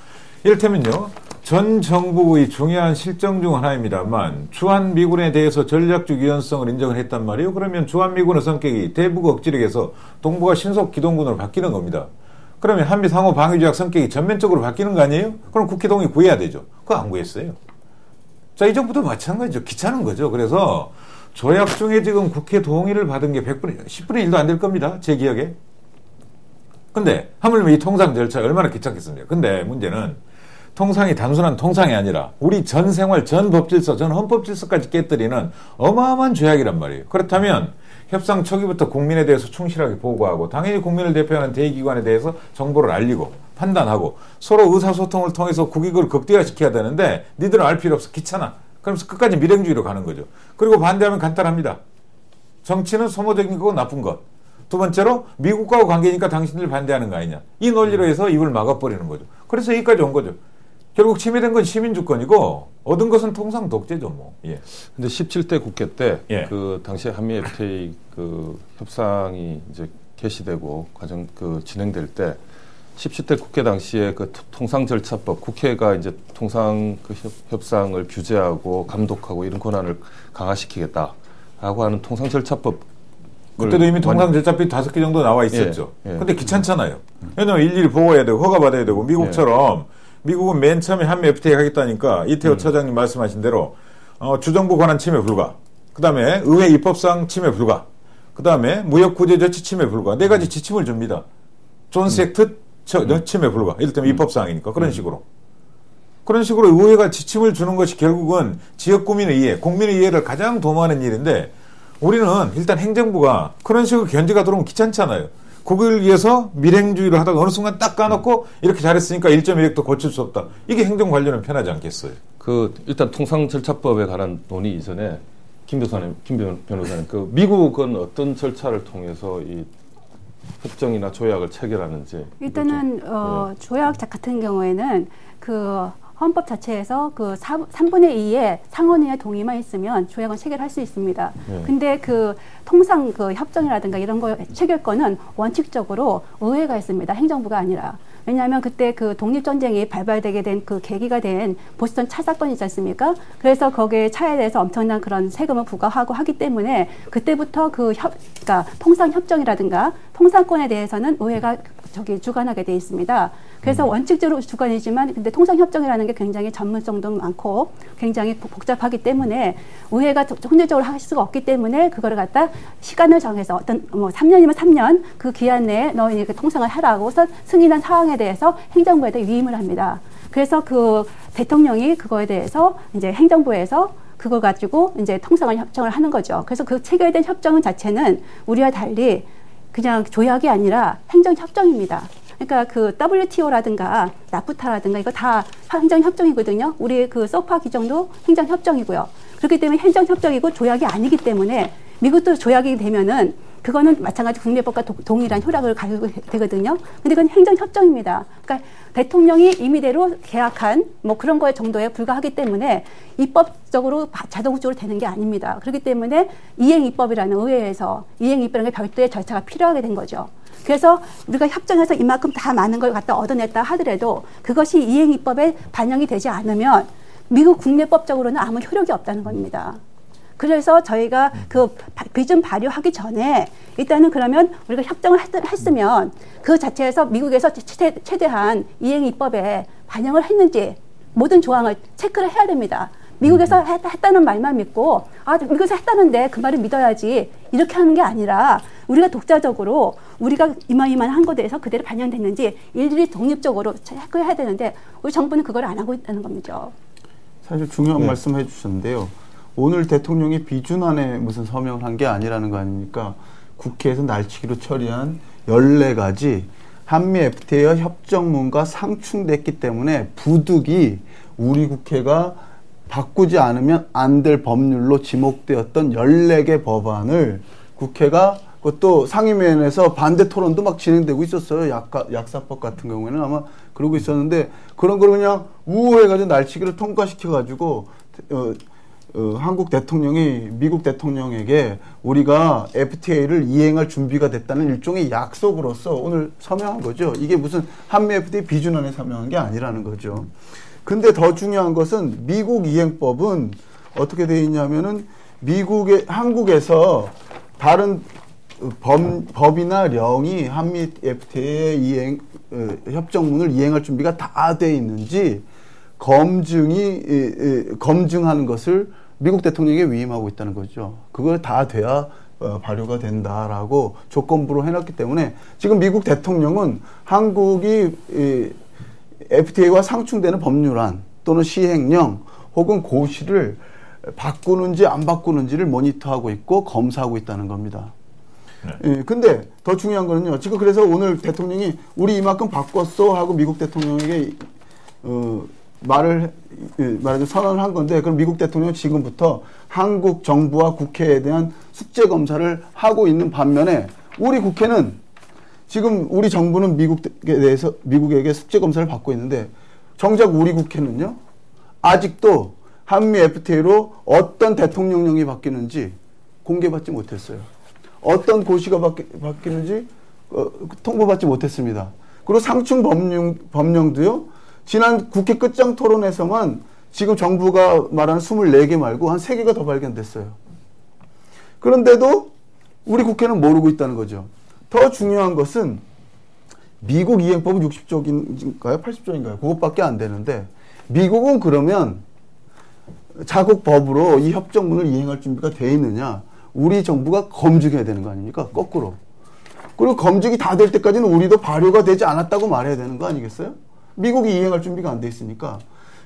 이를테면요, 전 정부의 중요한 실정 중 하나입니다만 주한미군에 대해서 전략적 유연성을 인정을 했단 말이에요. 그러면 주한미군의 성격이 대북 억지력에서 동북아 신속 기동군으로 바뀌는 겁니다. 그러면 한미 상호 방위조약 성격이 전면적으로 바뀌는 거 아니에요? 그럼 국회 동의 구해야 되죠. 그거 안 구했어요. 자, 이 정부도 마찬가지죠. 귀찮은 거죠. 그래서 조약 중에 지금 국회 동의를 받은 게 10분의 1도 안 될 겁니다. 제 기억에. 근데 하물며 이 통상 절차가 얼마나 귀찮겠습니까? 근데 문제는 통상이 단순한 통상이 아니라 우리 전 생활, 전 법질서, 전 헌법질서까지 깨뜨리는 어마어마한 조약이란 말이에요. 그렇다면 협상 초기부터 국민에 대해서 충실하게 보고하고, 당연히 국민을 대표하는 대기관에 대해서 정보를 알리고 판단하고 서로 의사소통을 통해서 국익을 극대화시켜야 되는데 니들은 알 필요 없어. 귀찮아. 그러면서 끝까지 밀행주의로 가는 거죠. 그리고 반대하면 간단합니다. 정치는 소모적인 거고 나쁜 것. 두 번째로 미국과의 관계니까 당신들 반대하는 거 아니냐. 이 논리로 해서 입을 막아버리는 거죠. 그래서 여기까지 온 거죠. 결국 침해된 건 시민주권이고 얻은 것은 통상 독재죠, 뭐. 예. 근데 17대 국회 때 예. 그 당시에 한미 FTA 그 협상이 이제 개시되고 과정 진행될 때 17대 국회 당시에 그 통상 절차법, 국회가 이제 통상 그 협상을 규제하고 감독하고 이런 권한을 강화시키겠다라고 하는 통상 절차법. 그때도 이미 통상 절차법이 5개 정도 나와 있었죠. 예, 예. 근데 귀찮잖아요. 왜냐면 일일이 보고해야 되고 허가받아야 되고, 미국처럼 미국은 맨 처음에 한미 FTA 하겠다니까 이태호 처장님 말씀하신 대로 주정부 권한 침해 불가, 그 다음에 의회 입법상 침해 불가, 그 다음에 무역구제조치 침해 불가, 4가지 지침을 줍니다. 존스 액트 침해 불가. 이를테면 입법사항이니까 그런 식으로. 그런 식으로 의회가 지침을 주는 것이 결국은 지역구민의 이해, 국민의 이해를 가장 도모하는 일인데, 우리는 일단 행정부가 그런 식으로 견제가 들어오면 귀찮잖아요. 그걸 위해서 밀행주의를 하다가 어느 순간 딱 까놓고 이렇게 잘했으니까 1.1획도 고칠 수 없다. 이게 행정 관료는 편하지 않겠어요? 일단 통상 절차법에 관한 논의 이전에 김 변호사님, 미국은 어떤 절차를 통해서 이 협정이나 조약을 체결하는지. 일단은 조약 같은 경우에는 그 헌법 자체에서 그 3분의 2의 상원의회 동의만 있으면 조약은 체결할 수 있습니다. 근데 그 통상 그 협정이라든가 이런 거 체결권은 원칙적으로 의회가 있습니다. 행정부가 아니라. 왜냐하면 그때 그 독립전쟁이 발발되게 된 그 계기가 된 보스턴 차 사건이 있지 않습니까? 그래서 거기에 차에 대해서 엄청난 그런 세금을 부과하고 하기 때문에 그때부터 그러니까 통상협정이라든가 통상권에 대해서는 의회가 주관하게 돼 있습니다. 그래서 원칙적으로 주관이지만 근데 통상협정이라는 게 굉장히 전문성도 많고 굉장히 복잡하기 때문에 의회가 혼자적으로 할 수가 없기 때문에 그거를 갖다 시간을 정해서 어떤 뭐 3년이면 3년 그 기한 내에 너 이렇게 통상을 하라고 승인한 사항에 대해서 행정부에다 위임을 합니다. 그래서 그 대통령이 그거에 대해서 이제 행정부에서 그걸 가지고 이제 통상을 협정을 하는 거죠. 그래서 그 체결된 협정 자체는 우리와 달리 그냥 조약이 아니라 행정협정입니다. 그러니까 그 WTO라든가 나프타라든가 이거 다 행정협정이거든요. 우리 그 소파 규정도 행정협정이고요. 그렇기 때문에 행정협정이고 조약이 아니기 때문에 미국도 조약이 되면은 그거는 마찬가지 국내법과 동일한 효력을 가지고 되거든요. 근데 그건 행정협정입니다. 그러니까 대통령이 임의대로 계약한 뭐 그런 거에 정도에 불과하기 때문에 입법적으로 자동적으로 되는 게 아닙니다. 그렇기 때문에 이행입법이라는 의회에서 이행입법이라는 게 별도의 절차가 필요하게 된 거죠. 그래서 우리가 협정에서 이만큼 다 많은 걸 갖다 얻어냈다 하더라도 그것이 이행입법에 반영이 되지 않으면 미국 국내법적으로는 아무 효력이 없다는 겁니다. 그래서 저희가 그 비준 발효하기 전에 일단은 그러면 우리가 협정을 했으면 그 자체에서 미국에서 최대한 이행입법에 반영을 했는지 모든 조항을 체크를 해야 됩니다. 미국에서 했다는 말만 믿고 미국에서 했다는데 그 말을 믿어야지 이렇게 하는 게 아니라 우리가 독자적으로 우리가 이만한 것에 대해서 그대로 반영됐는지 일일이 독립적으로 체크해야 되는데 우리 정부는 그걸 안 하고 있다는 겁니다. 사실 중요한 말씀 해주셨는데요. 오늘 대통령이 비준안에 무슨 서명을 한 게 아니라는 거 아닙니까? 국회에서 날치기로 처리한 14가지 한미 FTA와 협정문과 상충됐기 때문에 부득이 우리 국회가 바꾸지 않으면 안 될 법률로 지목되었던 14개 법안을 국회가 그것도 상임위원회에서 반대 토론도 막 진행되고 있었어요. 약사법 같은 경우에는 아마 그러고 있었는데 그런 걸 그냥 우호해가지고 날치기를 통과시켜가지고 한국 대통령이 미국 대통령에게 우리가 FTA를 이행할 준비가 됐다는 일종의 약속으로서 오늘 서명한 거죠. 이게 무슨 한미 FTA 비준안에 서명한 게 아니라는 거죠. 근데 더 중요한 것은 미국 이행법은 어떻게 되어 있냐면은 한국에서 다른 법이나 령이 한미 FTA 협정문을 이행할 준비가 다 돼 있는지 검증하는 것을 미국 대통령에게 위임하고 있다는 거죠. 그걸 다 돼야 발효가 된다라고 조건부로 해놨기 때문에 지금 미국 대통령은 한국이 FTA와 상충되는 법률안 또는 시행령 혹은 고시를 바꾸는지 안 바꾸는지를 모니터하고 있고 검사하고 있다는 겁니다. 네. 근데 더 중요한 거는요. 지금 그래서 오늘 대통령이 우리 이만큼 바꿨어 하고 미국 대통령에게 말해서 선언을 한 건데 그럼 미국 대통령은 지금부터 한국 정부와 국회에 대한 숙제 검사를 하고 있는 반면에 우리 국회는 지금 우리 정부는 미국에게 숙제 검사를 받고 있는데 정작 우리 국회는요 아직도 한미 FTA로 어떤 대통령령이 바뀌는지 공개받지 못했어요. 어떤 고시가 바뀌는지 통보받지 못했습니다. 그리고 상충 법령도요. 지난 국회 끝장 토론에서만 지금 정부가 말하는 24개 말고 한 3개가 더 발견됐어요. 그런데도 우리 국회는 모르고 있다는 거죠. 더 중요한 것은 미국 이행법은 60조인가요? 80조인가요? 그것밖에 안 되는데 미국은 그러면 자국 법으로 이 협정문을 이행할 준비가 돼 있느냐 우리 정부가 검증해야 되는 거 아닙니까? 거꾸로. 그리고 검증이 다 될 때까지는 우리도 발효가 되지 않았다고 말해야 되는 거 아니겠어요? 미국이 이행할 준비가 안 돼 있으니까.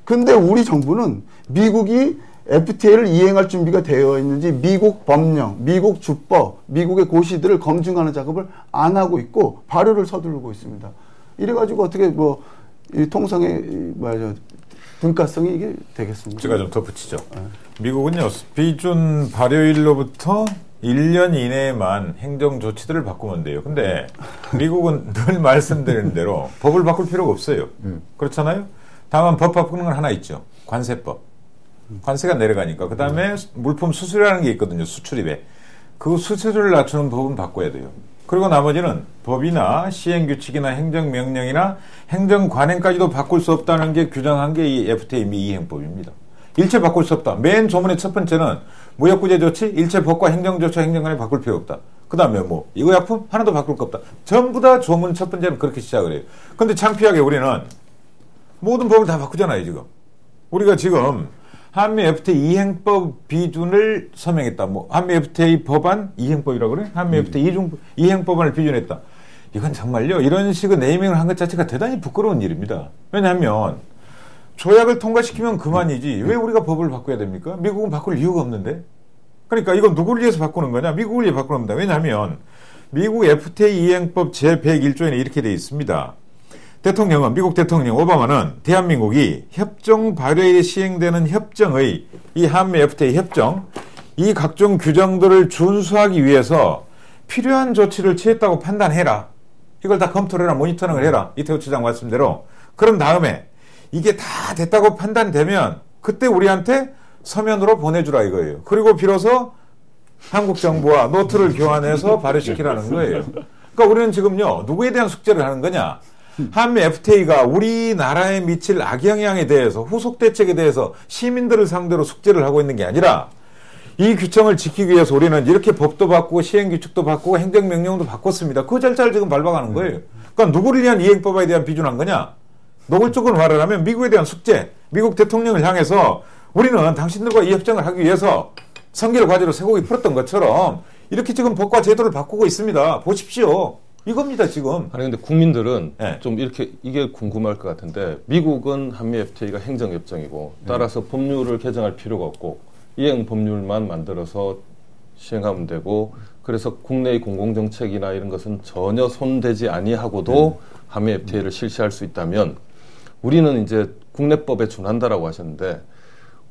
근데 우리 정부는 미국이 FTA를 이행할 준비가 되어 있는지 미국 법령, 미국 주법, 미국의 고시들을 검증하는 작업을 안 하고 있고 발효를 서두르고 있습니다. 이래가지고 어떻게 이 통상의 분가성이 이게 되겠습니까? 제가 좀 덧붙이죠. 미국은요 비준 발효일로부터 1년 이내에만 행정 조치들을 바꾸면 돼요. 근데 미국은 늘 말씀드리는 대로 법을 바꿀 필요가 없어요. 그렇잖아요? 다만 법 바꾸는 건 하나 있죠. 관세법. 관세가 내려가니까. 그 다음에 물품 수수료라는 게 있거든요. 수출입에. 그 수수료를 낮추는 법은 바꿔야 돼요. 그리고 나머지는 법이나 시행규칙이나 행정명령이나 행정관행까지도 바꿀 수 없다는 게 규정한 게 이 FTA 미이행법입니다. 일체 바꿀 수 없다. 맨 조문의 첫 번째는 무역구제 조치, 일체 법과 행정조치, 행정관행 바꿀 필요 없다. 그다음에 뭐 의약품 하나도 바꿀 거 없다. 전부 다 조문 첫 번째는 그렇게 시작을 해요. 근데 창피하게 우리는 모든 법을 다 바꾸잖아요, 지금. 우리가 지금 한미 FTA 이행법 비준을 서명했다. 뭐 한미 FTA 법안 이행법이라고 그래? 한미 FTA 이행법안을 비준했다. 이건 정말요. 이런 식의 네이밍을 한 것 자체가 대단히 부끄러운 일입니다. 왜냐하면 조약을 통과시키면 그만이지. 왜 우리가 법을 바꿔야 됩니까? 미국은 바꿀 이유가 없는데. 그러니까 이건 누구를 위해서 바꾸는 거냐? 미국을 위해 바꾸는 겁니다. 왜냐하면 미국 FTA 이행법 제101조에는 이렇게 되어 있습니다. 대통령은 미국 대통령 오바마는 대한민국이 협정 발효에 시행되는 협정의 이 한미 FTA 협정 이 각종 규정들을 준수하기 위해서 필요한 조치를 취했다고 판단해라. 이걸 다 검토를 해라. 모니터링을 해라. 이태우 처장 말씀대로. 그런 다음에 이게 다 됐다고 판단되면 그때 우리한테 서면으로 보내주라 이거예요. 그리고 비로소 한국 정부와 노트를 교환해서 발효시키라는 거예요. 그러니까 우리는 지금요. 누구에 대한 숙제를 하는 거냐. 한미 FTA가 우리나라에 미칠 악영향에 대해서 후속 대책에 대해서 시민들을 상대로 숙제를 하고 있는 게 아니라 이 규정을 지키기 위해서 우리는 이렇게 법도 바꾸고 시행규칙도 바꾸고 행정명령도 바꿨습니다. 그 절차를 지금 밟아가는 거예요. 그러니까 누구를 위한 이행법에 대한 비준한 거냐? 노골적으로 말을 하면 미국에 대한 숙제, 미국 대통령을 향해서 우리는 당신들과 이 협정을 하기 위해서 성기를 과제로 쇠고기 풀었던 것처럼 이렇게 지금 법과 제도를 바꾸고 있습니다. 보십시오. 이겁니다, 지금. 아니, 근데 국민들은 네. 좀 이렇게, 이게 궁금할 것 같은데, 미국은 한미 FTA가 행정협정이고, 따라서 법률을 개정할 필요가 없고, 이행 법률만 만들어서 시행하면 되고, 그래서 국내의 공공정책이나 이런 것은 전혀 손대지 아니하고도 한미 FTA를 실시할 수 있다면, 우리는 이제 국내법에 준한다라고 하셨는데,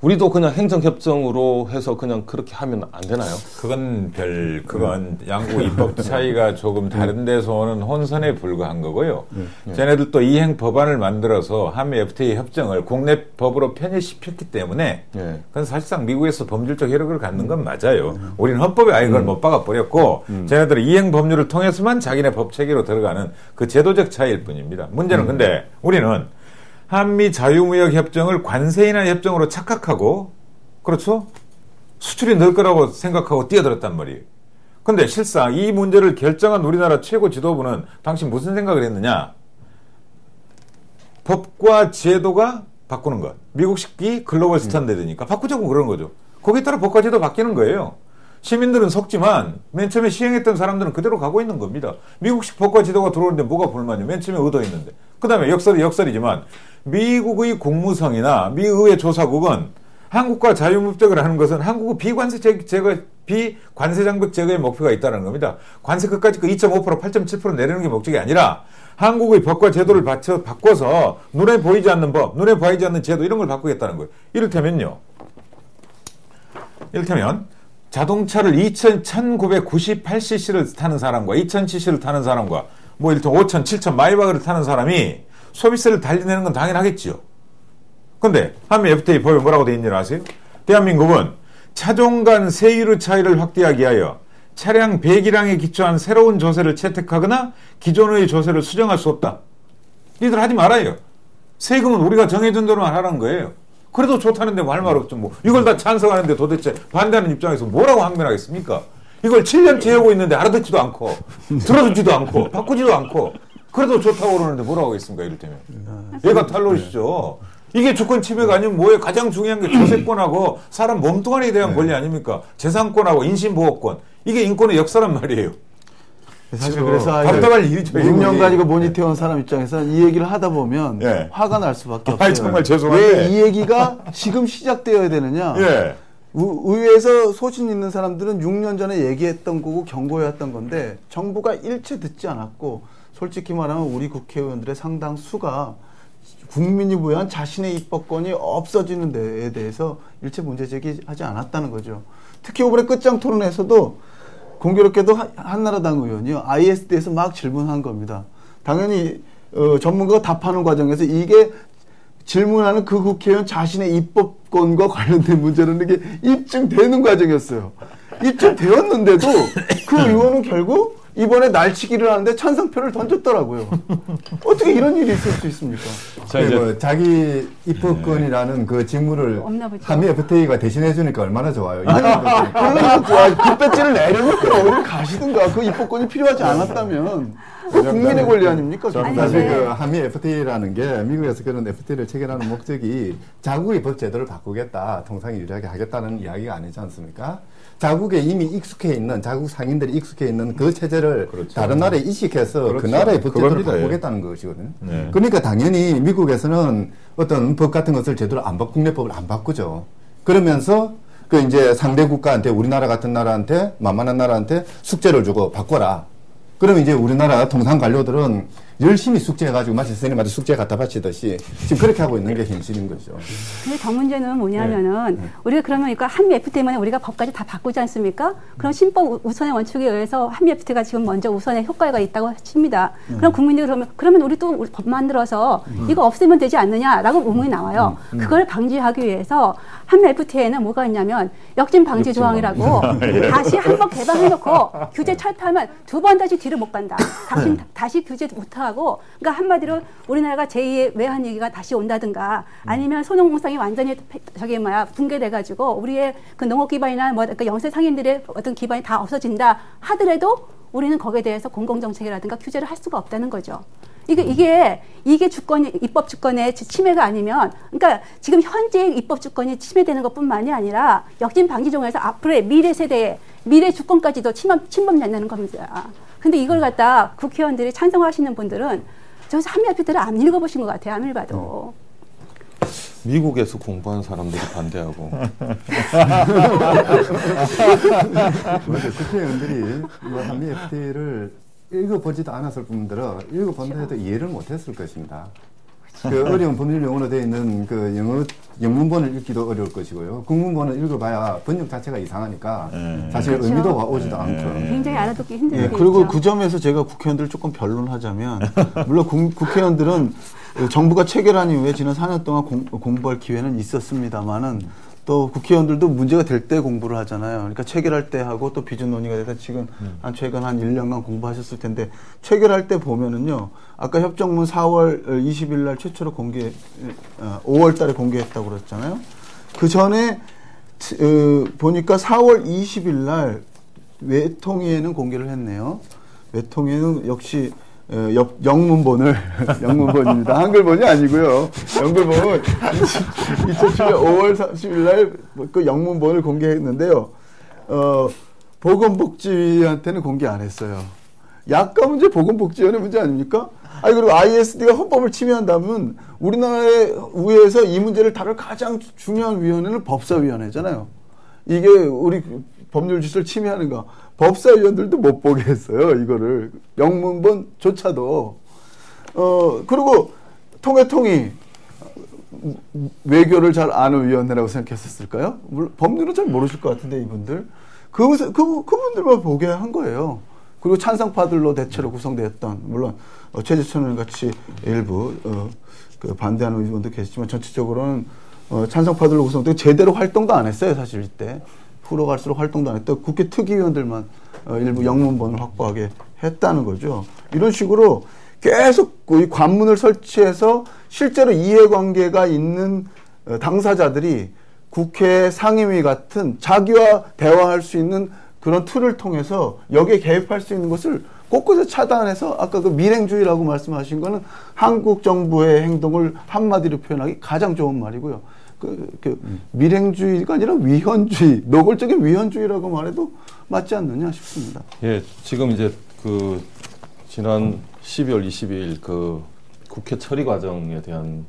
우리도 그냥 행정협정으로 해서 그냥 그렇게 하면 안 되나요? 그건 양국 입법 차이가 조금 다른 데서 오는 혼선에 불과한 거고요. 쟤네들도 이행 법안을 만들어서 한미 FTA 협정을 국내 법으로 편입시켰기 때문에 그건 사실상 미국에서 법률적 효력을 갖는 건 맞아요. 우리는 헌법에 아예 그걸 못 박아버렸고 쟤네들은 이행 법률을 통해서만 자기네 법 체계로 들어가는 그 제도적 차이일 뿐입니다. 문제는 근데 우리는 한미 자유무역 협정을 관세 인하 협정으로 착각하고, 그렇죠? 수출이 늘 거라고 생각하고 뛰어들었단 말이에요. 근데 실상 이 문제를 결정한 우리나라 최고 지도부는 당신 무슨 생각을 했느냐? 법과 제도가 바꾸는 것. 미국식이 글로벌 스탠다드니까 바꾸자고 그러는 거죠. 거기에 따라 법과 제도 바뀌는 거예요. 시민들은 속지만 맨 처음에 시행했던 사람들은 그대로 가고 있는 겁니다. 미국식 법과 제도가 들어오는데 뭐가 불만이에요? 맨 처음에 의도했는데. 그 다음에 역설이지만 미국의 국무성이나 미의회 조사국은 한국과 자유무역을 하는 것은 한국의 비관세 장벽 제거의 목표가 있다는 겁니다. 관세 끝까지 그 2.5%, 8.7% 내리는 게 목적이 아니라 한국의 법과 제도를 바꿔서 눈에 보이지 않는 법, 눈에 보이지 않는 제도 이런 걸 바꾸겠다는 거예요. 이를테면 자동차를 1998cc를 타는 사람과 2000cc를 타는 사람과 뭐 이를테면 5000, 7000 마이바흐를 타는 사람이 소비세를 달리내는 건 당연하겠죠. 근데 한미 FTA 법에 뭐라고 되어 있는지 아세요? 대한민국은 차종 간 세율의 차이를 확대하기 위하여 차량 배기량에 기초한 새로운 조세를 채택하거나 기존의 조세를 수정할 수 없다. 니들 하지 말아요. 세금은 우리가 정해준 대로만 하라는 거예요. 그래도 좋다는데 할 말 없죠. 뭐 이걸 다 찬성하는데 도대체 반대하는 입장에서 뭐라고 항변하겠습니까? 이걸 7년째 하고 있는데 알아듣지도 않고 들어주지도 않고 바꾸지도 않고 그래도 좋다고 그러는데 뭐라고 하겠습니까? 이를테면. 얘가 탈로시죠. 이게 주권 침해가 아니면 뭐예요? 가장 중요한 게 조세권하고 사람 몸뚱아리에 대한 권리 아닙니까? 재산권하고 인신보호권. 이게 인권의 역사란 말이에요. 사실 그래서 답답할 일이죠. 6년 가지고 모니터해온 사람 입장에서는 이 얘기를 하다 보면 화가 날 수밖에 없어요. 정말 죄송한데. 왜 이 얘기가 지금 시작되어야 되느냐. 의회에서 소신 있는 사람들은 6년 전에 얘기했던 거고 경고해왔던 건데 정부가 일체 듣지 않았고 솔직히 말하면 우리 국회의원들의 상당수가 국민이 부여한 자신의 입법권이 없어지는 데에 대해서 일체 문제 제기하지 않았다는 거죠. 특히 이번에 끝장 토론에서도 공교롭게도 한나라당 의원이요. ISD에서 막 질문한 겁니다. 당연히 전문가가 답하는 과정에서 이게 질문하는 그 국회의원 자신의 입법권과 관련된 문제라는 게 입증되는 과정이었어요. 입증되었는데도 그 의원은 결국 이번에 날치기를 하는데 찬성표를 던졌더라고요. 어떻게 이런 일이 있을 수 있습니까? 자, 이제 자기 입법권이라는 그 직무를 한미 FTA가 대신해 주니까 얼마나 좋아요. 그러면 그 배지를 내려놓고 어딜 가시든가 그 입법권이 필요하지 않았다면 국민의 권리 아닙니까? 사실 그 한미 FTA라는 게 미국에서 그런 FTA를 체결하는 목적이 자국의 법 제도를 바꾸겠다, 통상이 유리하게 하겠다는 이야기가 아니지 않습니까? 자국에 이미 익숙해 있는, 자국 상인들이 익숙해 있는 그 체제를 그렇죠. 다른 나라에 이식해서 그렇죠. 그 나라의 법 제도를 바꾸겠다는 것이거든요. 네. 그러니까 당연히 미국에서는 어떤 법 같은 것을 제대로 국내법을 안 바꾸죠. 그러면서 그 이제 상대 국가한테, 우리나라 같은 나라한테, 만만한 나라한테 숙제를 주고 바꿔라. 그러면 이제 우리나라 통상 관료들은 열심히 숙제해가지고 마치 선생님한테 숙제 갖다 바치듯이 지금 그렇게 하고 있는 게 현실인 거죠. 근데 더 문제는 뭐냐면은 우리가 그러면 이거 한미 FTA만에 우리가 법까지 다 바꾸지 않습니까? 그럼 신법 우선의 원칙에 의해서 한미 FTA가 지금 먼저 우선의 효과가 있다고 칩니다. 그럼 국민들이 그러면 우리 또 법 만들어서 이거 없애면 되지 않느냐라고 의문이 나와요. 그걸 방지하기 위해서 한미 FTA에는 뭐가 있냐면 역진 방지 조항이라고 다시 한번 개방해놓고 규제 철폐하면 두 번 다시 뒤를 못 간다. 다시 규제 못하고 그러니까 한마디로 우리나라가 제2의 외환위기가 다시 온다든가 아니면 소농공상이 완전히 붕괴돼가지고 우리의 그 농업 기반이나 뭐 그 영세 상인들의 어떤 기반이 다 없어진다 하더라도 우리는 거기에 대해서 공공정책이라든가 규제를 할 수가 없다는 거죠. 이게 주권이, 입법 주권의 침해가 아니면, 그러니까 지금 현재 입법 주권이 침해되는 것 뿐만이 아니라 역진 방지 조항에서 앞으로의 미래 세대의 미래 주권까지도 침범된다는 겁니다. 근데 이걸 갖다 국회의원들이 찬성하시는 분들은 저기서 한미 FTA를 안 읽어보신 것 같아요. 아무리 봐도. 미국에서 공부한 사람들이 반대하고. 국회의원들이 뭐 한미 FTA를 읽어보지도 않았을 뿐더러 읽어본다 해도 이해를 못했을 것입니다. 그 어려운 법률 용어로 되어 있는 그 영문본을 읽기도 어려울 것이고요. 국문본을 읽어봐야 번역 자체가 이상하니까 사실 그렇죠. 의미도 오지도 않고. 굉장히 알아듣기 힘든 게 그리고 있죠. 그 점에서 제가 국회의원들을 조금 변론하자면 물론 국회의원들은 정부가 체결한 이후에 지난 4년 동안 공부할 기회는 있었습니다만은 또 국회의원들도 문제가 될 때 공부를 하잖아요. 그러니까 체결할 때 하고 또 비준 논의가 돼서 지금 최근 한 1년간 공부하셨을 텐데 체결할 때 보면은요. 아까 협정문 4월 20일 날 최초로 5월 달에 공개했다고 그랬잖아요. 그 전에 보니까 4월 20일 날 외통위에는 공개를 했네요. 외통위에는 역시 영문본입니다. 한글본이 아니고요. 영글본은 2007년 5월 30일 날 그 영문본을 공개했는데요. 보건복지위한테는 공개 안 했어요. 약가 문제 보건복지위원회 문제 아닙니까? 아니, 그리고 ISD가 헌법을 침해한다면 우리나라의 우회에서 이 문제를 다룰 가장 중요한 위원회는 법사위원회잖아요. 이게 우리 법률 질서를 침해하는가. 법사위원들도 못 보게 했어요. 이거를. 영문본조차도. 그리고 통일통이 외교를 잘 아는 위원회라고 생각했었을까요? 물론 법률은 잘 모르실 것 같은데 이분들. 그분들만 보게 한 거예요. 그리고 찬성파들로 대체로 구성되었던, 물론 최재천 의원 같이 일부 그 반대하는 의원도 계시지만 전체적으로는 찬성파들로 구성되고 제대로 활동도 안 했어요. 사실 이때. 후로 갈수록 활동도 안 했고 국회 특위위원들만 일부 영문본을 확보하게 했다는 거죠. 이런 식으로 계속 이 관문을 설치해서 실제로 이해관계가 있는 당사자들이 국회 상임위 같은 자기와 대화할 수 있는 그런 툴을 통해서 여기에 개입할 수 있는 것을 곳곳에 차단해서 아까 그 밀행주의라고 말씀하신 거는 한국 정부의 행동을 한마디로 표현하기 가장 좋은 말이고요. 밀행주의가 아니라 위헌주의, 노골적인 위헌주의라고 말해도 맞지 않느냐 싶습니다. 예, 지금 이제 지난 12월 22일 국회 처리 과정에 대한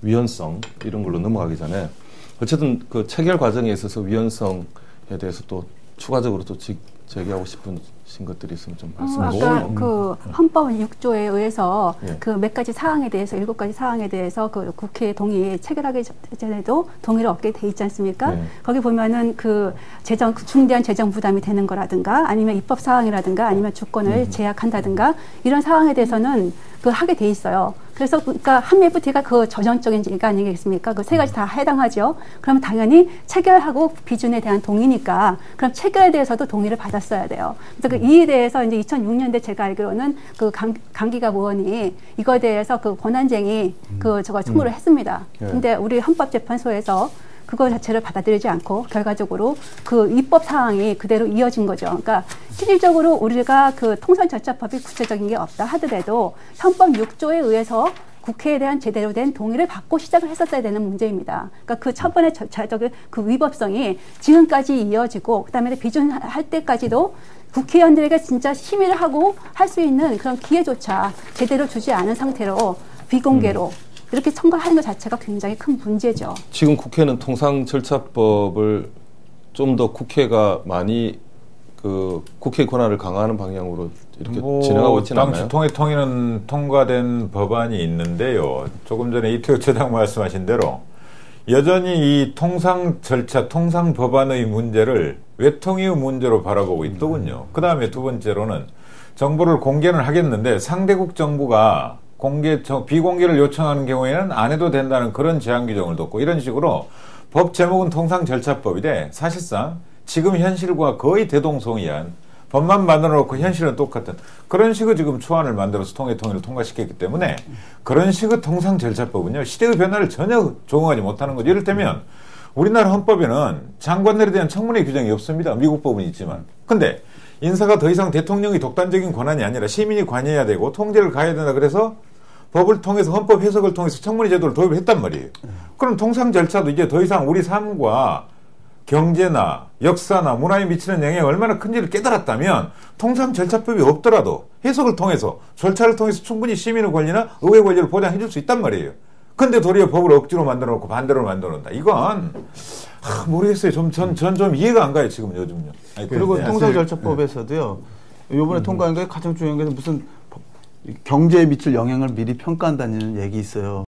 위헌성 이런 걸로 넘어가기 전에 어쨌든 그 체결 과정에 있어서 위헌성에 대해서 또 추가적으로 또 제기하고 싶은 것들이 있으면 좀 말씀해 주세요. 아까 그 헌법 6조에 의해서 예. 그 몇 가지 사항에 대해서 7가지 사항에 대해서 그 국회 동의 체결하기 전에도 동의를 얻게 돼 있지 않습니까? 예. 거기 보면은 그 중대한 재정 부담이 되는 거라든가 아니면 입법 사항이라든가 아니면 주권을 제약한다든가 이런 사항에 대해서는 그 하게 돼 있어요. 그래서 그러니까 한미 FTA가 그 저전적인 얘기가 아니겠습니까? 그 세 가지 다 해당하죠. 그럼 당연히 체결하고 비준에 대한 동의니까 그럼 체결에 대해서도 동의를 받았어야 돼요. 그래서 그 이에 대해서 이제 2006년대 제가 알기로는 그 강기갑 의원이 이거에 대해서 그 권한쟁의 그 저거 청구를 했습니다. 근데 우리 헌법재판소에서 그거 자체를 받아들이지 않고 결과적으로 그 입법 사항이 그대로 이어진 거죠. 그러니까 실질적으로 우리가 그 통상절차법이 구체적인 게 없다 하더라도 헌법 6조에 의해서 국회에 대한 제대로 된 동의를 받고 시작을 했었어야 되는 문제입니다. 그러니까 그 첫 번의 절차적인 그 위법성이 지금까지 이어지고 그다음에 비준할 때까지도 국회의원들에게 진짜 심의를 하고 할 수 있는 그런 기회조차 제대로 주지 않은 상태로 비공개로 이렇게 청구하는 것 자체가 굉장히 큰 문제죠. 지금 국회는 통상절차법을 좀 더 국회가 많이 그 국회 권한을 강화하는 방향으로 이렇게 진행하고 있지는 않나요? 당시 통일은 통과된 법안이 있는데요. 조금 전에 이태우 처장 말씀하신 대로 여전히 이 통상절차, 통상법안의 문제를 외통위의 문제로 바라보고 있더군요. 그 다음에 두 번째로는 정보를 공개는 하겠는데 상대국 정부가 비공개를 요청하는 경우에는 안 해도 된다는 그런 제한 규정을 뒀고 이런 식으로 법 제목은 통상절차법인데 사실상 지금 현실과 거의 대동소이한 법만 만들어 놓고 현실은 똑같은 그런 식의 지금 초안을 만들어서 통일을 통과시켰기 때문에 그런 식의 통상절차법은요 시대의 변화를 전혀 적응하지 못하는 거죠. 이를테면 우리나라 헌법에는 장관들에 대한 청문회 규정이 없습니다. 미국 법은 있지만. 근데 인사가 더 이상 대통령이 독단적인 권한이 아니라 시민이 관여해야 되고 통제를 가해야 된다 그래서 법을 통해서 헌법 해석을 통해서 청문회 제도를 도입을 했단 말이에요. 그럼 통상 절차도 이제 더 이상 우리 삶과 경제나 역사나 문화에 미치는 영향이 얼마나 큰지를 깨달았다면 통상 절차법이 없더라도 해석을 통해서 절차를 통해서 충분히 시민의 권리나 의회 권리를 보장해 줄 수 있단 말이에요. 근데 도리어 법을 억지로 만들어 놓고 반대로 만들어 놓는다. 이건 모르겠어요. 전 좀 이해가 안 가요. 지금 요즘요. 그리고 통상절차법에서도요. 이번에 통과한 게 가장 중요한 게 무슨 경제에 미칠 영향을 미리 평가한다는 얘기 있어요.